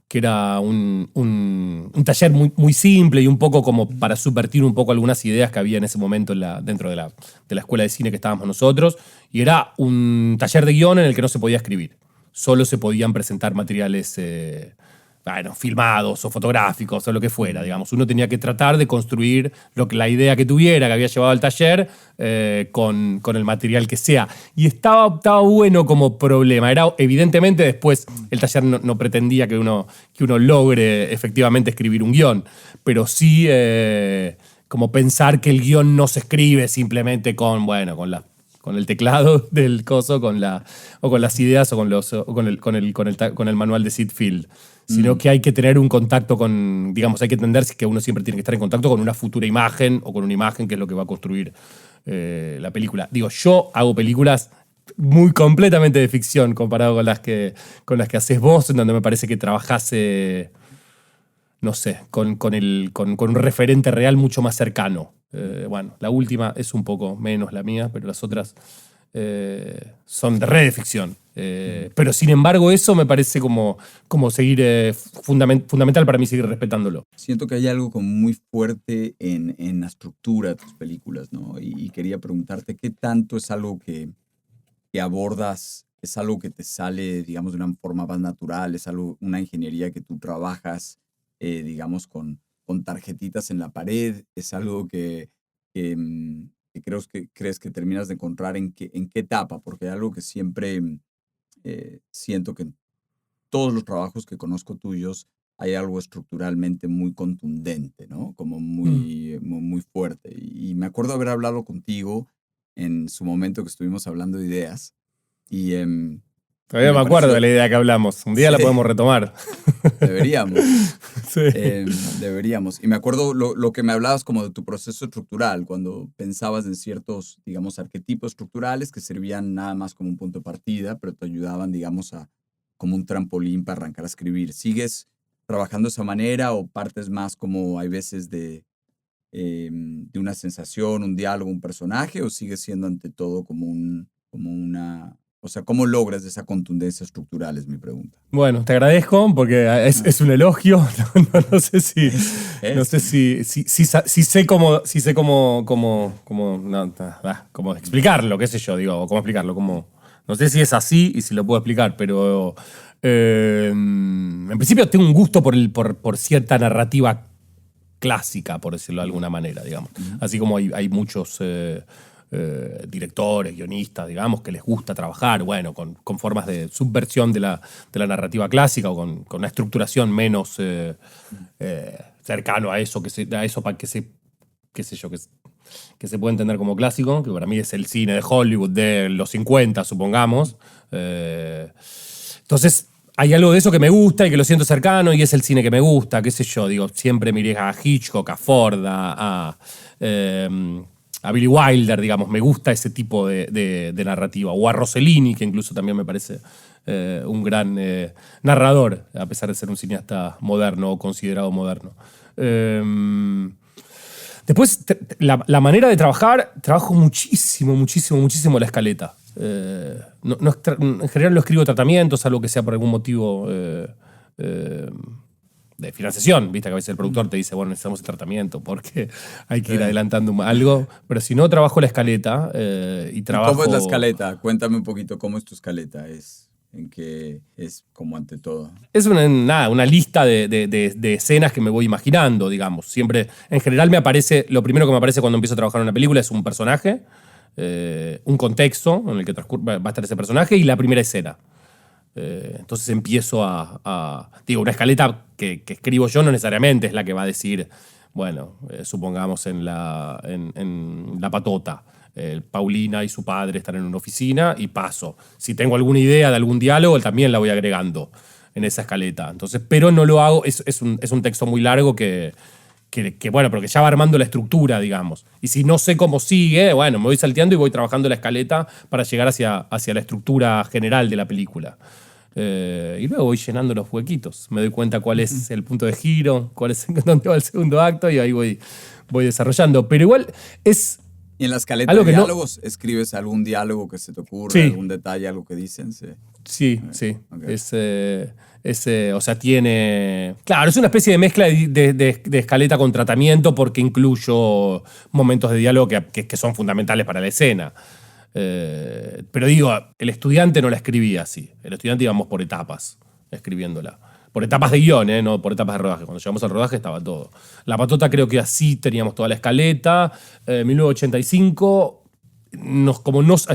que era un taller muy, muy simple y un poco como para subvertir un poco algunas ideas que había en ese momento dentro de la escuela de cine que estábamos nosotros. Y era un taller de guión en el que no se podía escribir. Solo se podían presentar materiales filmados o fotográficos o lo que fuera, digamos. Uno tenía que tratar de construir la idea que tuviera, que había llevado al taller, con el material que sea. Y estaba bueno como problema. Evidentemente, después el taller no pretendía que uno logre efectivamente escribir un guión, pero sí como pensar que el guión no se escribe simplemente con el teclado del coso, con las ideas o con el manual de Sid Field. Sino que hay que tener un contacto hay que entender que uno siempre tiene que estar en contacto con una futura imagen o con una imagen que es lo que va a construir la película. Yo hago películas muy completamente de ficción comparado con las que haces vos, en donde me parece que trabajás, no sé, con un referente real mucho más cercano. La última es un poco menos la mía, pero las otras son de ficción. Pero sin embargo eso me parece como seguir fundamental para mí seguir respetándolo. Siento que hay algo como muy fuerte en la estructura de tus películas, ¿no? Y quería preguntarte qué tanto es algo que abordas, es algo que te sale, digamos, de una forma más natural, es una ingeniería que tú trabajas, digamos, con tarjetitas en la pared, es algo que crees que terminas de encontrar en qué etapa, porque hay algo que siempre siento que en todos los trabajos que conozco tuyos hay algo estructuralmente muy contundente, ¿no? Como muy, muy, muy fuerte. Y me acuerdo haber hablado contigo en su momento que estuvimos hablando de ideas. Y todavía me acuerdo de la idea que hablamos. Un día la podemos retomar. Deberíamos. Sí. Deberíamos. Y me acuerdo lo que me hablabas como de tu proceso estructural, cuando pensabas en ciertos, digamos, arquetipos estructurales que servían nada más como un punto de partida, pero te ayudaban, digamos, como un trampolín para arrancar a escribir. ¿Sigues trabajando de esa manera o partes más como hay veces de una sensación, un diálogo, un personaje, o sigues siendo ante todo como una... O sea, ¿cómo logras esa contundencia estructural? Es mi pregunta. Bueno, te agradezco porque es un elogio. No sé si sé cómo explicarlo, qué sé yo, o cómo explicarlo. No sé si es así y si lo puedo explicar, pero en principio tengo un gusto por cierta narrativa clásica, por decirlo de alguna manera, digamos. Así como hay muchos directores, guionistas, digamos, que les gusta trabajar, con formas de subversión de la narrativa clásica o con una estructuración menos cercano a eso, para que se puede entender como clásico, que para mí es el cine de Hollywood de los 50, supongamos. Entonces, hay algo de eso que me gusta y que lo siento cercano y es el cine que me gusta, qué sé yo, siempre miré a Hitchcock, a Ford, a Billy Wilder, digamos, me gusta ese tipo de narrativa. O a Rossellini, que incluso también me parece un gran narrador, a pesar de ser un cineasta moderno o considerado moderno. Después, la manera de trabajo muchísimo la escaleta. En general no escribo tratamientos, salvo que sea por algún motivo de financiación, viste que a veces el productor te dice, necesitamos el tratamiento porque hay que ir adelantando algo, pero si no, trabajo la escaleta y trabajo... ¿Cómo es la escaleta? Cuéntame un poquito cómo es tu escaleta, en qué es como ante todo. Es una lista de escenas que me voy imaginando, digamos. Siempre, en general lo primero que me aparece cuando empiezo a trabajar en una película es un personaje, un contexto en el que va a estar ese personaje y la primera escena. Entonces empiezo una escaleta que escribo yo no necesariamente es la que va a decir, supongamos en La Patota, Paulina y su padre están en una oficina y paso. Si tengo alguna idea de algún diálogo, también la voy agregando. en esa escaleta. Entonces, pero no lo hago, es un texto muy largo que bueno, pero que ya va armando la estructura, digamos. Y si no sé cómo sigue, bueno, me voy salteando y voy trabajando la escaleta para llegar hacia la estructura general de la película. Y luego voy llenando los huequitos. Me doy cuenta cuál es el punto de giro, dónde va el segundo acto, y ahí voy desarrollando. Pero igual es... ¿Y en la escaleta algo de que diálogos escribes algún diálogo que se te ocurra, Sí. algún detalle, algo que dicen? Sí. Sí. Ok. O sea, tiene... Claro, es una especie de mezcla de escaleta con tratamiento porque incluyo momentos de diálogo que son fundamentales para la escena. Pero digo, el estudiante no la escribía así. El estudiante íbamos por etapas escribiéndola. Por etapas de guión, no por etapas de rodaje. Cuando llegamos al rodaje estaba todo. La Patota creo que así teníamos toda la escaleta. 1985...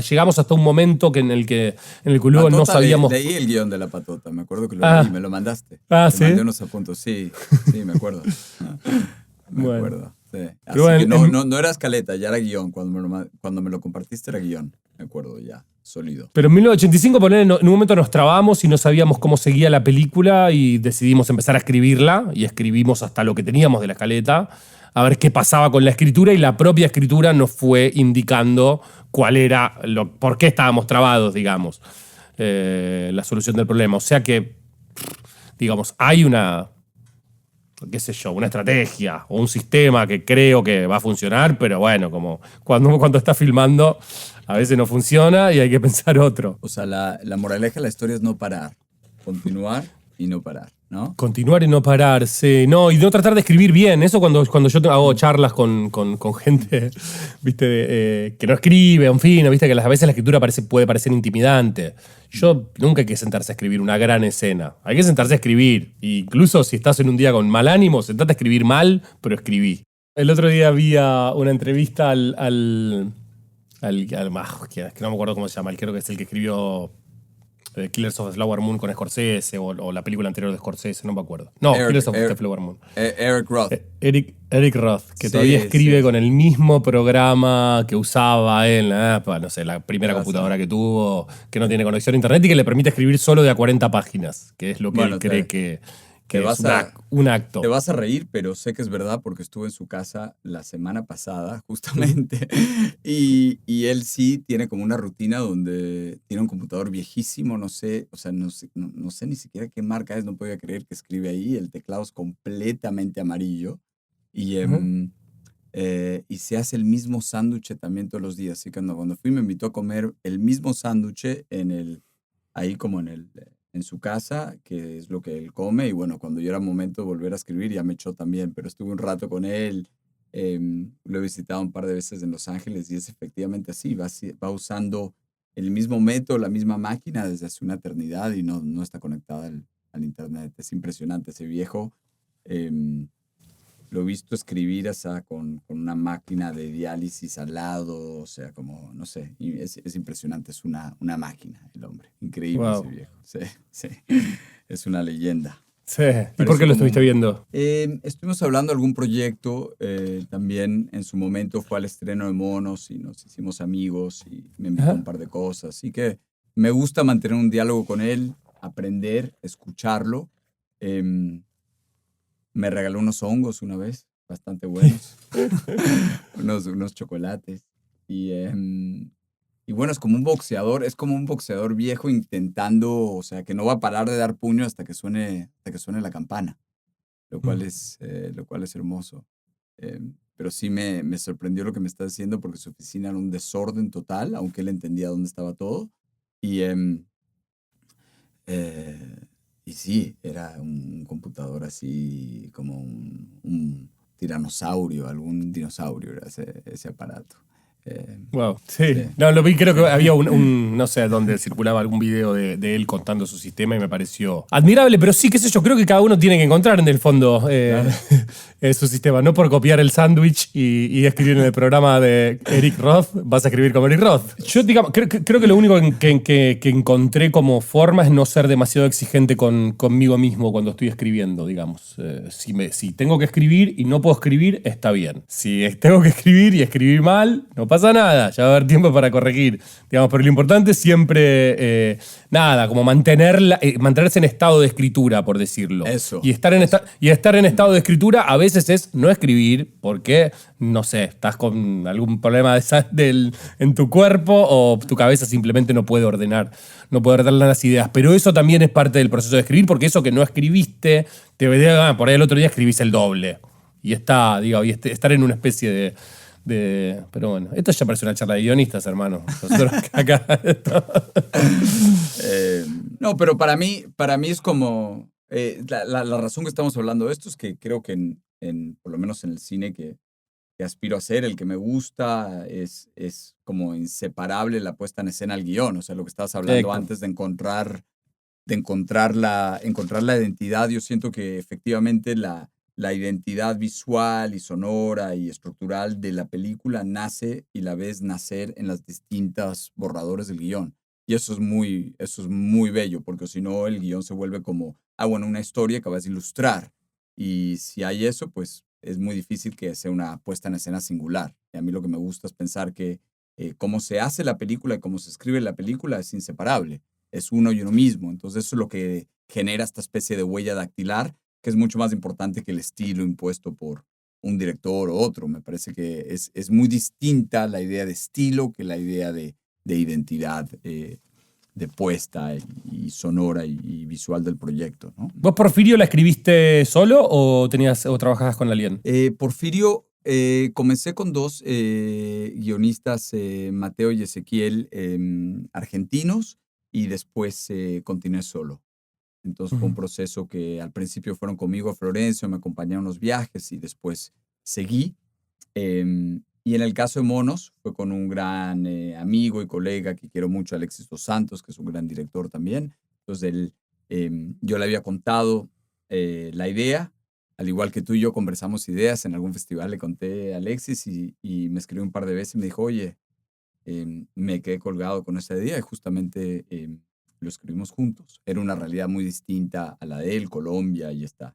llegamos hasta un momento en el que luego no sabíamos... Leí el guión de La Patota, me acuerdo que lo leí, me lo mandaste. ¿Sí? Te mandé unos apuntos, sí, me acuerdo. Me acuerdo, sí. Así Pero que no era escaleta, ya era guión. Cuando me lo compartiste era guión, me acuerdo ya, sólido. Pero en 1985, en un momento nos trabamos y no sabíamos cómo seguía la película y decidimos empezar a escribirla y escribimos hasta lo que teníamos de la escaleta, a ver qué pasaba con la escritura, y la propia escritura nos fue indicando cuál era, por qué estábamos trabados, digamos, la solución del problema. O sea que, digamos, hay una estrategia o un sistema que creo que va a funcionar, pero bueno, como cuando estás filmando, a veces no funciona y hay que pensar otro. O sea, la moraleja de la historia es no parar, continuar y no parar, ¿no? Continuar y no parar, sí. No, y no tratar de escribir bien. Eso cuando yo hago charlas con gente, viste, que no escribe, en fin, viste, que a veces la escritura puede parecer intimidante. Nunca hay que sentarse a escribir una gran escena. Hay que sentarse a escribir. E incluso si estás en un día con mal ánimo, sentate a escribir mal, pero escribí. El otro día había una entrevista al que no me acuerdo cómo se llama, creo que es el que escribió Killers of the Flower Moon con Scorsese o la película anterior de Scorsese, no me acuerdo. No, Killers of the Flower Moon. Eric Roth. Eric Roth, que Sí, todavía escribe sí. con el mismo programa que usaba en la primera Gracias. computadora que tuvo, que no tiene conexión a internet y que le permite escribir solo de a 40 páginas, que es lo que Bueno, él cree que es un acto. Te vas a reír, pero sé que es verdad porque estuve en su casa la semana pasada, justamente. Y él sí tiene como una rutina donde tiene un computador viejísimo, no sé ni siquiera qué marca es, no podía creer que escribe ahí. El teclado es completamente amarillo. Y se hace el mismo sándwich también todos los días. Así que cuando fui me invitó a comer el mismo sándwich ahí como en su casa, que es lo que él come. Y bueno, cuando yo era momento de volver a escribir, ya me echó también, pero estuve un rato con él. Lo he visitado un par de veces en Los Ángeles y es efectivamente así. Va usando el mismo método, la misma máquina desde hace una eternidad y no está conectada al internet. Es impresionante ese viejo. Lo he visto escribir con una máquina de diálisis al lado, o sea, como, no sé, es impresionante, es una máquina el hombre, increíble. Wow. Ese viejo, sí, es una leyenda. Sí. ¿Y por qué lo estuviste viendo? Estuvimos hablando de algún proyecto, también en su momento fue al estreno de Monos y nos hicimos amigos y me invitó a un par de cosas, así que me gusta mantener un diálogo con él, aprender, escucharlo. Me regaló unos hongos una vez, bastante buenos. unos chocolates. Y bueno, es como un boxeador viejo intentando, o sea, que no va a parar de dar puño hasta que suene la campana, lo cual es hermoso. Pero sí me sorprendió lo que me está diciendo porque su oficina era un desorden total, aunque él entendía dónde estaba todo. Y sí, era un computador así como un tiranosaurio, algún dinosaurio era ese aparato. Wow, sí. Sí. No, lo vi, creo que había no sé dónde circulaba algún video de él contando su sistema y me pareció admirable, pero sí, qué sé yo, creo que cada uno tiene que encontrar en el fondo Es su sistema. No por copiar el sándwich y escribir en el programa de Eric Roth, vas a escribir como Eric Roth. Yo, digamos, creo que lo único que encontré como forma es no ser demasiado exigente conmigo mismo cuando estoy escribiendo, digamos. Si tengo que escribir y no puedo escribir, está bien. Si tengo que escribir y escribir mal, no pasa nada. Ya va a haber tiempo para corregir. Digamos, pero lo importante es siempre, como mantenerse en estado de escritura, por decirlo. Eso. Y estar en estado de escritura a veces es no escribir porque, no sé, estás con algún problema en tu cuerpo o tu cabeza simplemente no puede ordenar las ideas. Pero eso también es parte del proceso de escribir, porque eso que no escribiste, por ahí el otro día escribís el doble. Y estar en una especie de. Pero bueno, esto ya parece una charla de guionistas, hermano. Nosotros acá. No, pero para mí es como. La razón que estamos hablando de esto es que creo que por lo menos en el cine que aspiro a hacer, el que me gusta, es como inseparable la puesta en escena al guión. O sea, lo que estabas hablando antes de encontrar la identidad. Yo siento que efectivamente la identidad visual y sonora y estructural de la película nace y la ves nacer en las distintas borradores del guión. Y eso es muy bello, porque si no el guión se vuelve como, una historia que vas a ilustrar. Y si hay eso, pues es muy difícil que sea una puesta en escena singular. Y a mí lo que me gusta es pensar que cómo se hace la película y cómo se escribe la película es inseparable. Es uno y uno mismo. Entonces eso es lo que genera esta especie de huella dactilar, que es mucho más importante que el estilo impuesto por un director o otro. Me parece que es muy distinta la idea de estilo que la idea de identidad de puesta y sonora y visual del proyecto, ¿no? ¿Vos, Porfirio, la escribiste solo o trabajabas con alguien? Porfirio, comencé con dos guionistas, Mateo y Ezequiel, argentinos, y después continué solo. Entonces fue un proceso que al principio fueron conmigo a Florencia, me acompañaron en los viajes y después seguí. Y en el caso de Monos, fue con un gran amigo y colega que quiero mucho, Alexis Dos Santos, que es un gran director también. Entonces yo le había contado la idea, al igual que tú y yo conversamos ideas, en algún festival le conté a Alexis y me escribió un par de veces y me dijo, oye, me quedé colgado con esa idea y justamente lo escribimos juntos. Era una realidad muy distinta a la de él, Colombia y esta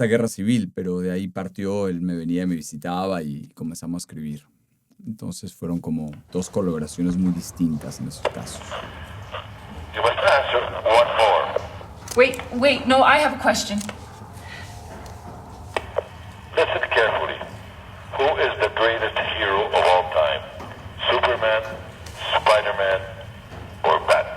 guerra civil, pero de ahí partió, él me venía, me visitaba y comenzamos a escribir. Entonces fueron como dos colaboraciones muy distintas en esos casos. You must answer one more. Wait, no, I have a question. Listen carefully. Who is the greatest hero of all time? Superman, Spider-Man, or Batman?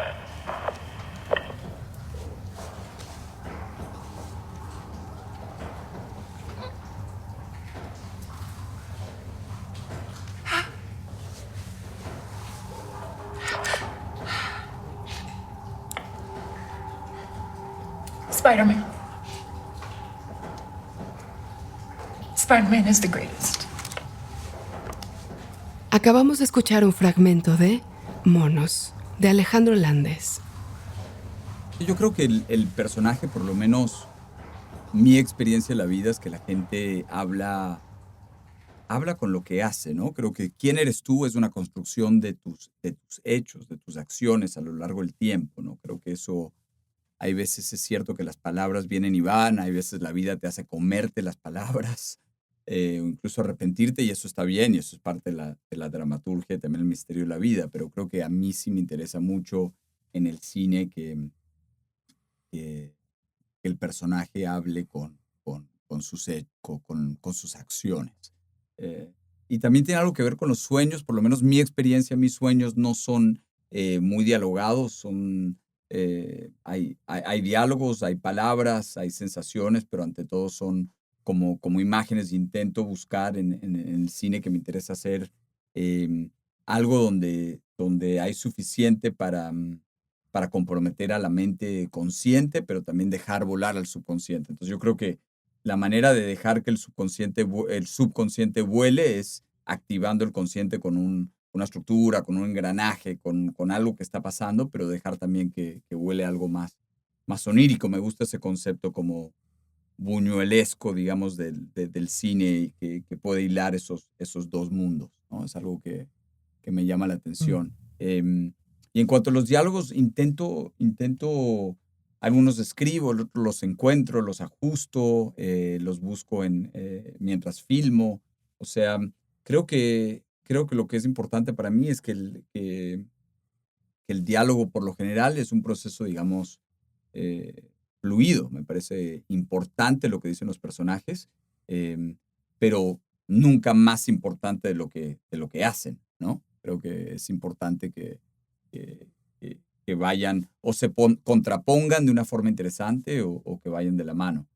Spider-Man. Spider-Man is the greatest. Acabamos de escuchar un fragmento de Monos, de Alejandro Landes. Yo creo que el personaje, por lo menos mi experiencia en la vida, es que la gente habla con lo que hace, ¿no? Creo que quién eres tú es una construcción de tus hechos, de tus acciones a lo largo del tiempo, ¿no? Creo que eso, hay veces es cierto que las palabras vienen y van, hay veces la vida te hace comerte las palabras, o incluso arrepentirte, y eso está bien, y eso es parte de la dramaturgia y también el misterio de la vida, pero creo que a mí sí me interesa mucho en el cine que el personaje hable con sus acciones. Y también tiene algo que ver con los sueños, por lo menos mi experiencia, mis sueños no son muy dialogados, hay diálogos, hay palabras, hay sensaciones, pero ante todo son como imágenes. Intento buscar en el cine que me interesa hacer algo donde hay suficiente para comprometer a la mente consciente, pero también dejar volar al subconsciente. Entonces yo creo que la manera de dejar que el subconsciente vuele es activando el consciente con una estructura, con un engranaje, con algo que está pasando, pero dejar también que vuele algo más onírico. Me gusta ese concepto como buñuelesco, digamos, del cine que puede hilar esos dos mundos, ¿no? Es algo que me llama la atención. Y en cuanto a los diálogos, intento algunos escribo, otros los encuentro, los ajusto, los busco mientras filmo. O sea, creo que lo que es importante para mí es que el diálogo, por lo general, es un proceso, digamos, fluido. Me parece importante lo que dicen los personajes, pero nunca más importante de lo que hacen, ¿no? Creo que es importante que vayan o se contrapongan de una forma interesante o que vayan de la mano.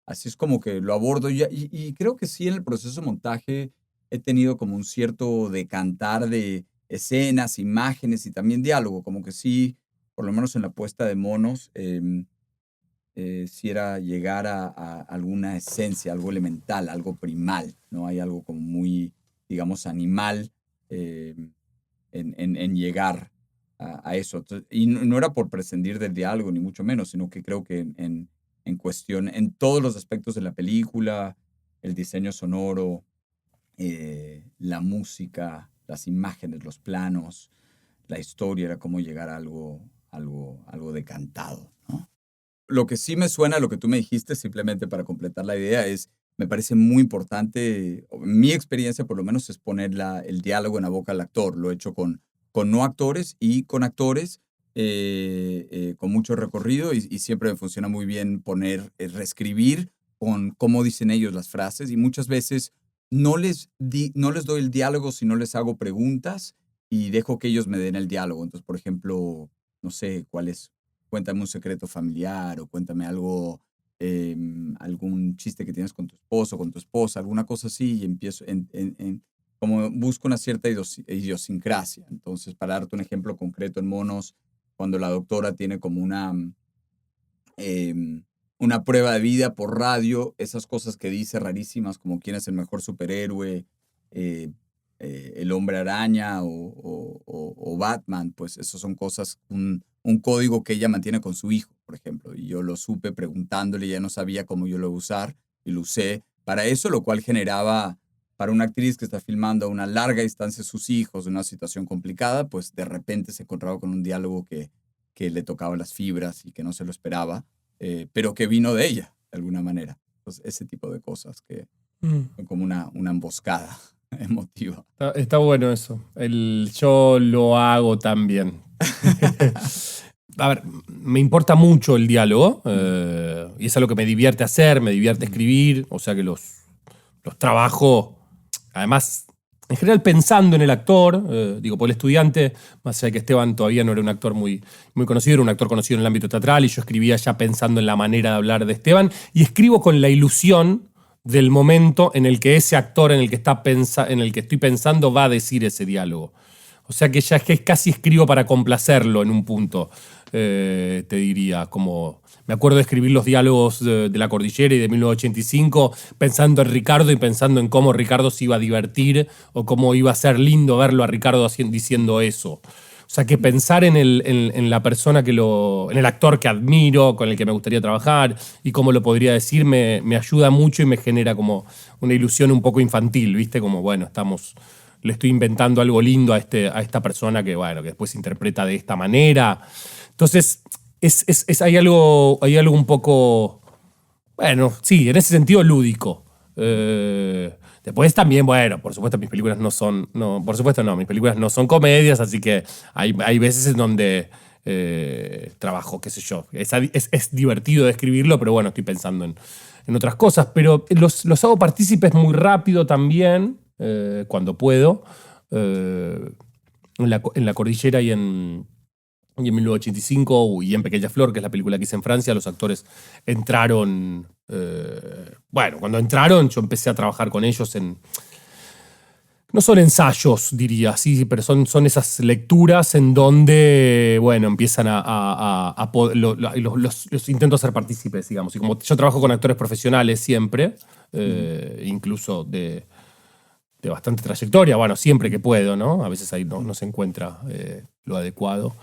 Así es como que lo abordo y creo que sí, en el proceso de montaje he tenido como un cierto decantar de escenas, imágenes y también diálogo, como que sí, por lo menos en la puesta de monos, sí era llegar a alguna esencia, algo elemental, algo primal, ¿no? Hay algo como muy, digamos, animal en llegar a eso. Entonces, y no era por prescindir del diálogo, ni mucho menos, sino que creo que en cuestión, en todos los aspectos de la película, el diseño sonoro, la música, las imágenes, los planos, la historia, era cómo llegar a algo decantado, ¿no? Lo que sí me suena a lo que tú me dijiste, simplemente para completar la idea, me parece muy importante, mi experiencia por lo menos es poner el diálogo en la boca del actor. Lo he hecho con no actores y con actores con mucho recorrido y siempre me funciona muy bien reescribir con cómo dicen ellos las frases y muchas veces no les doy el diálogo, sino les hago preguntas y dejo que ellos me den el diálogo. Entonces, por ejemplo, no sé cuéntame un secreto familiar o cuéntame algo, algún chiste que tienes con tu esposo, con tu esposa, alguna cosa así, y empiezo como busco una cierta idiosincrasia. Entonces, para darte un ejemplo concreto en Monos, cuando la doctora tiene como una prueba de vida por radio, esas cosas que dice rarísimas, como quién es el mejor superhéroe, el hombre araña o Batman, pues esas son cosas, un código que ella mantiene con su hijo, por ejemplo. Y yo lo supe preguntándole, ya no sabía cómo yo lo iba a usar y lo usé para eso, lo cual generaba para una actriz que está filmando a una larga distancia a sus hijos, en una situación complicada, pues de repente se encontraba con un diálogo que le tocaba las fibras y que no se lo esperaba, pero que vino de ella, de alguna manera. Entonces, ese tipo de cosas que son como una emboscada emotiva. Está bueno eso. Yo lo hago también. A ver, me importa mucho el diálogo y es algo que me divierte hacer, me divierte escribir, o sea que los trabajo, además, en general pensando en el actor, por el estudiante, más allá de que Esteban todavía no era un actor muy, muy conocido, era un actor conocido en el ámbito teatral y yo escribía ya pensando en la manera de hablar de Esteban y escribo con la ilusión del momento en el que ese actor en el que estoy pensando va a decir ese diálogo. O sea que ya es que casi escribo para complacerlo en un punto, te diría. Como me acuerdo de escribir los diálogos de La Cordillera y de 1985 pensando en Ricardo y pensando en cómo Ricardo se iba a divertir o cómo iba a ser lindo verlo a Ricardo diciendo eso. O sea que pensar en la persona en el actor que admiro, con el que me gustaría trabajar y cómo lo podría decir me ayuda mucho y me genera como una ilusión un poco infantil, ¿viste? Como, bueno, le estoy inventando algo lindo a esta persona que después se interpreta de esta manera. Entonces, hay algo un poco, bueno, sí, en ese sentido lúdico. Después también, bueno, por supuesto mis películas mis películas no son comedias, así que hay veces en donde trabajo, qué sé yo. Es divertido de escribirlo, pero bueno, estoy pensando en otras cosas. Pero los hago partícipes muy rápido también, cuando puedo. En la Cordillera y en 1985 y en Pequeña Flor, que es la película que hice en Francia, los actores entraron. Cuando entraron, yo empecé a trabajar con ellos no son ensayos, diría, sí, pero son esas lecturas en donde, empiezan los intento ser partícipes, digamos. Y como yo trabajo con actores profesionales siempre, incluso de bastante trayectoria, siempre que puedo, ¿no? A veces ahí no se encuentra lo adecuado.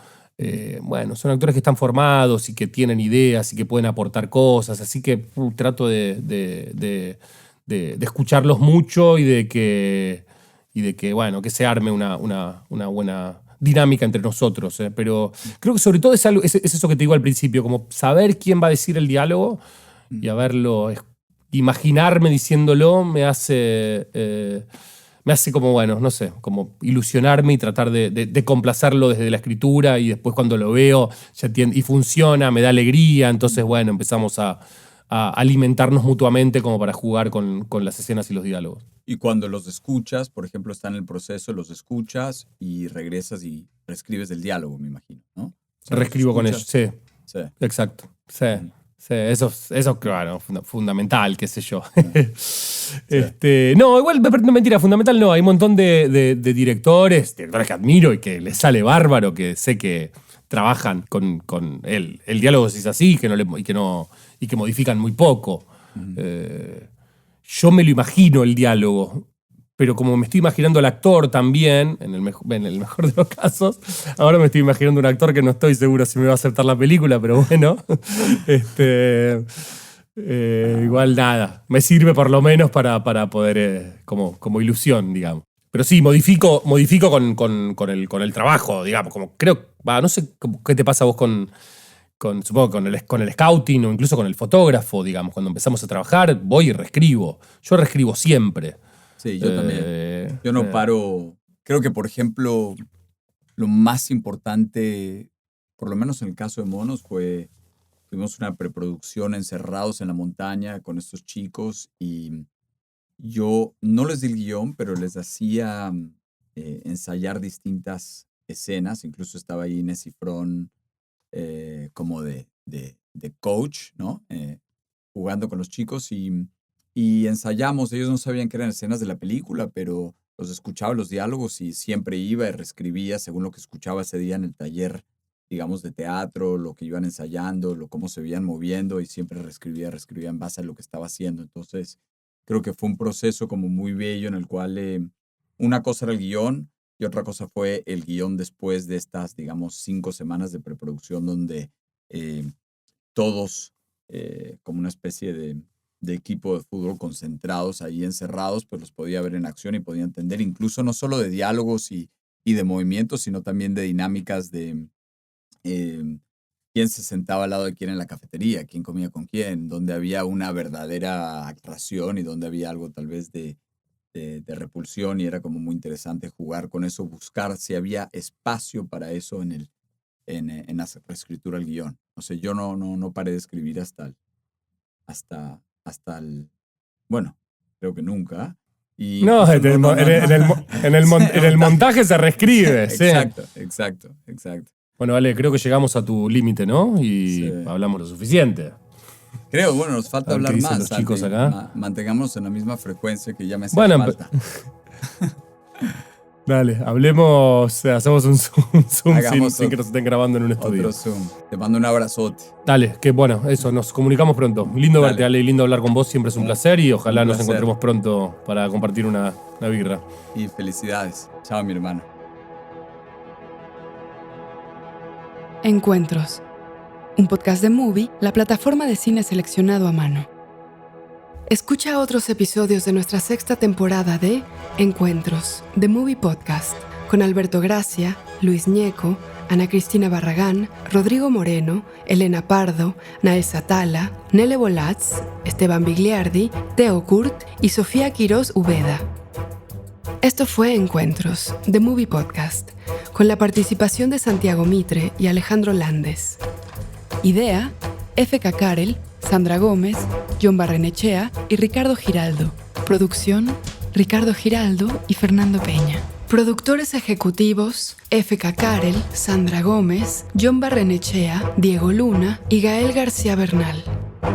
bueno, son actores que están formados y que tienen ideas y que pueden aportar cosas, así que trato de escucharlos mucho y de que bueno, que se arme una buena dinámica entre nosotros. Pero creo que sobre todo es eso que te digo al principio, como saber quién va a decir el diálogo y imaginarme diciéndolo me hace como, bueno, no sé, como ilusionarme y tratar de complacerlo desde la escritura, y después cuando lo veo y funciona, me da alegría, entonces, bueno, empezamos a alimentarnos mutuamente como para jugar con las escenas y los diálogos. Y cuando los escuchas, por ejemplo, está en el proceso, los escuchas y regresas y reescribes el diálogo, me imagino, ¿no? O sea, reescribo con ellos, sí. Sí. Exacto, sí. Sí, eso claro, fundamental, qué sé yo. No, igual, no, mentira, fundamental no. Hay un montón de directores que admiro y que les sale bárbaro, que sé que trabajan con el diálogo, si es así, y que modifican muy poco. Yo me lo imagino el diálogo, pero como me estoy imaginando al actor también, en el mejor de los casos, ahora me estoy imaginando un actor que no estoy seguro si me va a aceptar la película, pero bueno, igual nada, me sirve por lo menos para poder, como ilusión, digamos. Pero sí, modifico con el trabajo, digamos, como creo, no sé qué te pasa a vos supongo con el scouting o incluso con el fotógrafo, digamos, cuando empezamos a trabajar, voy y reescribo. Yo reescribo siempre. Sí, yo también. Yo no paro. Creo que, por ejemplo, lo más importante, por lo menos en el caso de Monos, tuvimos una preproducción encerrados en la montaña con estos chicos y yo no les di el guión, pero les hacía ensayar distintas escenas. Incluso estaba ahí Inés Cifrón como de coach, ¿no? Jugando con los chicos y ensayamos. Ellos no sabían que eran escenas de la película, pero los escuchaba los diálogos y siempre iba y reescribía según lo que escuchaba ese día en el taller, digamos, de teatro, lo que iban ensayando, cómo se veían moviendo, y siempre reescribía en base a lo que estaba haciendo. Entonces, creo que fue un proceso como muy bello en el cual una cosa era el guión y otra cosa fue el guión después de estas, digamos, 5 semanas de preproducción donde todos, como una especie de equipo de fútbol concentrados ahí encerrados, pues los podía ver en acción y podía entender incluso no solo de diálogos y de movimientos, sino también de dinámicas de quién se sentaba al lado de quién en la cafetería, quién comía con quién, donde había una verdadera atracción y donde había algo tal vez de repulsión, y era como muy interesante jugar con eso, buscar si había espacio para eso en la reescritura del guión. O sea, yo no paré de escribir hasta el bueno, creo que nunca. Y no, en el montaje se reescribe. Exacto. Bueno, vale, creo que llegamos a tu límite, ¿no? Y sí, hablamos lo suficiente. Creo, bueno, nos falta hablar más. Los chicos acá. Mantengámonos en la misma frecuencia que ya me hacía falta. Dale, hablemos, hacemos un Zoom sin que nos estén grabando en un estudio. Otro Zoom. Te mando un abrazote. Dale, que bueno, eso, nos comunicamos pronto. Lindo verte, Ale, lindo hablar con vos, siempre es un placer, y ojalá nos encontremos pronto para compartir una birra. Y felicidades. Chao, mi hermano. Encuentros, un podcast de Movie, la plataforma de cine seleccionado a mano. Escucha otros episodios de nuestra 6ª temporada de Encuentros, The Movie Podcast, con Alberto Gracia, Luis Ñeco, Ana Cristina Barragán, Rodrigo Moreno, Elena Pardo, Nael Satala, Nele Bolatz, Esteban Bigliardi, Teo Kurt y Sofía Quirós Ubeda. Esto fue Encuentros, The Movie Podcast, con la participación de Santiago Mitre y Alejandro Landes. Idea, F.K. Karel, Sandra Gómez, John Barrenechea y Ricardo Giraldo. Producción, Ricardo Giraldo y Fernando Peña. Productores ejecutivos, F.K. Karel, Sandra Gómez, John Barrenechea, Diego Luna y Gael García Bernal.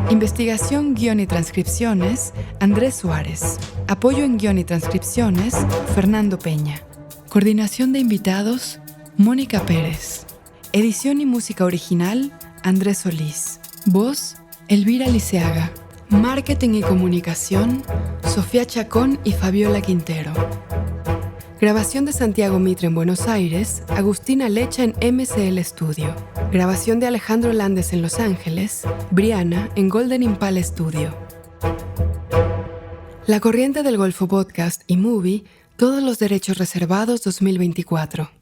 Investigación, guión y transcripciones, Andrés Suárez. Apoyo en guión y transcripciones, Fernando Peña. Coordinación de invitados, Mónica Pérez. Edición y música original, Andrés Solís. Voz, Elvira Liceaga. Marketing y comunicación, Sofía Chacón y Fabiola Quintero. Grabación de Santiago Mitre en Buenos Aires, Agustina Lecha en MCL Studio. Grabación de Alejandro Landes en Los Ángeles, Briana en Golden Impala Studio. La Corriente del Golfo Podcast y Movie, todos los derechos reservados 2024.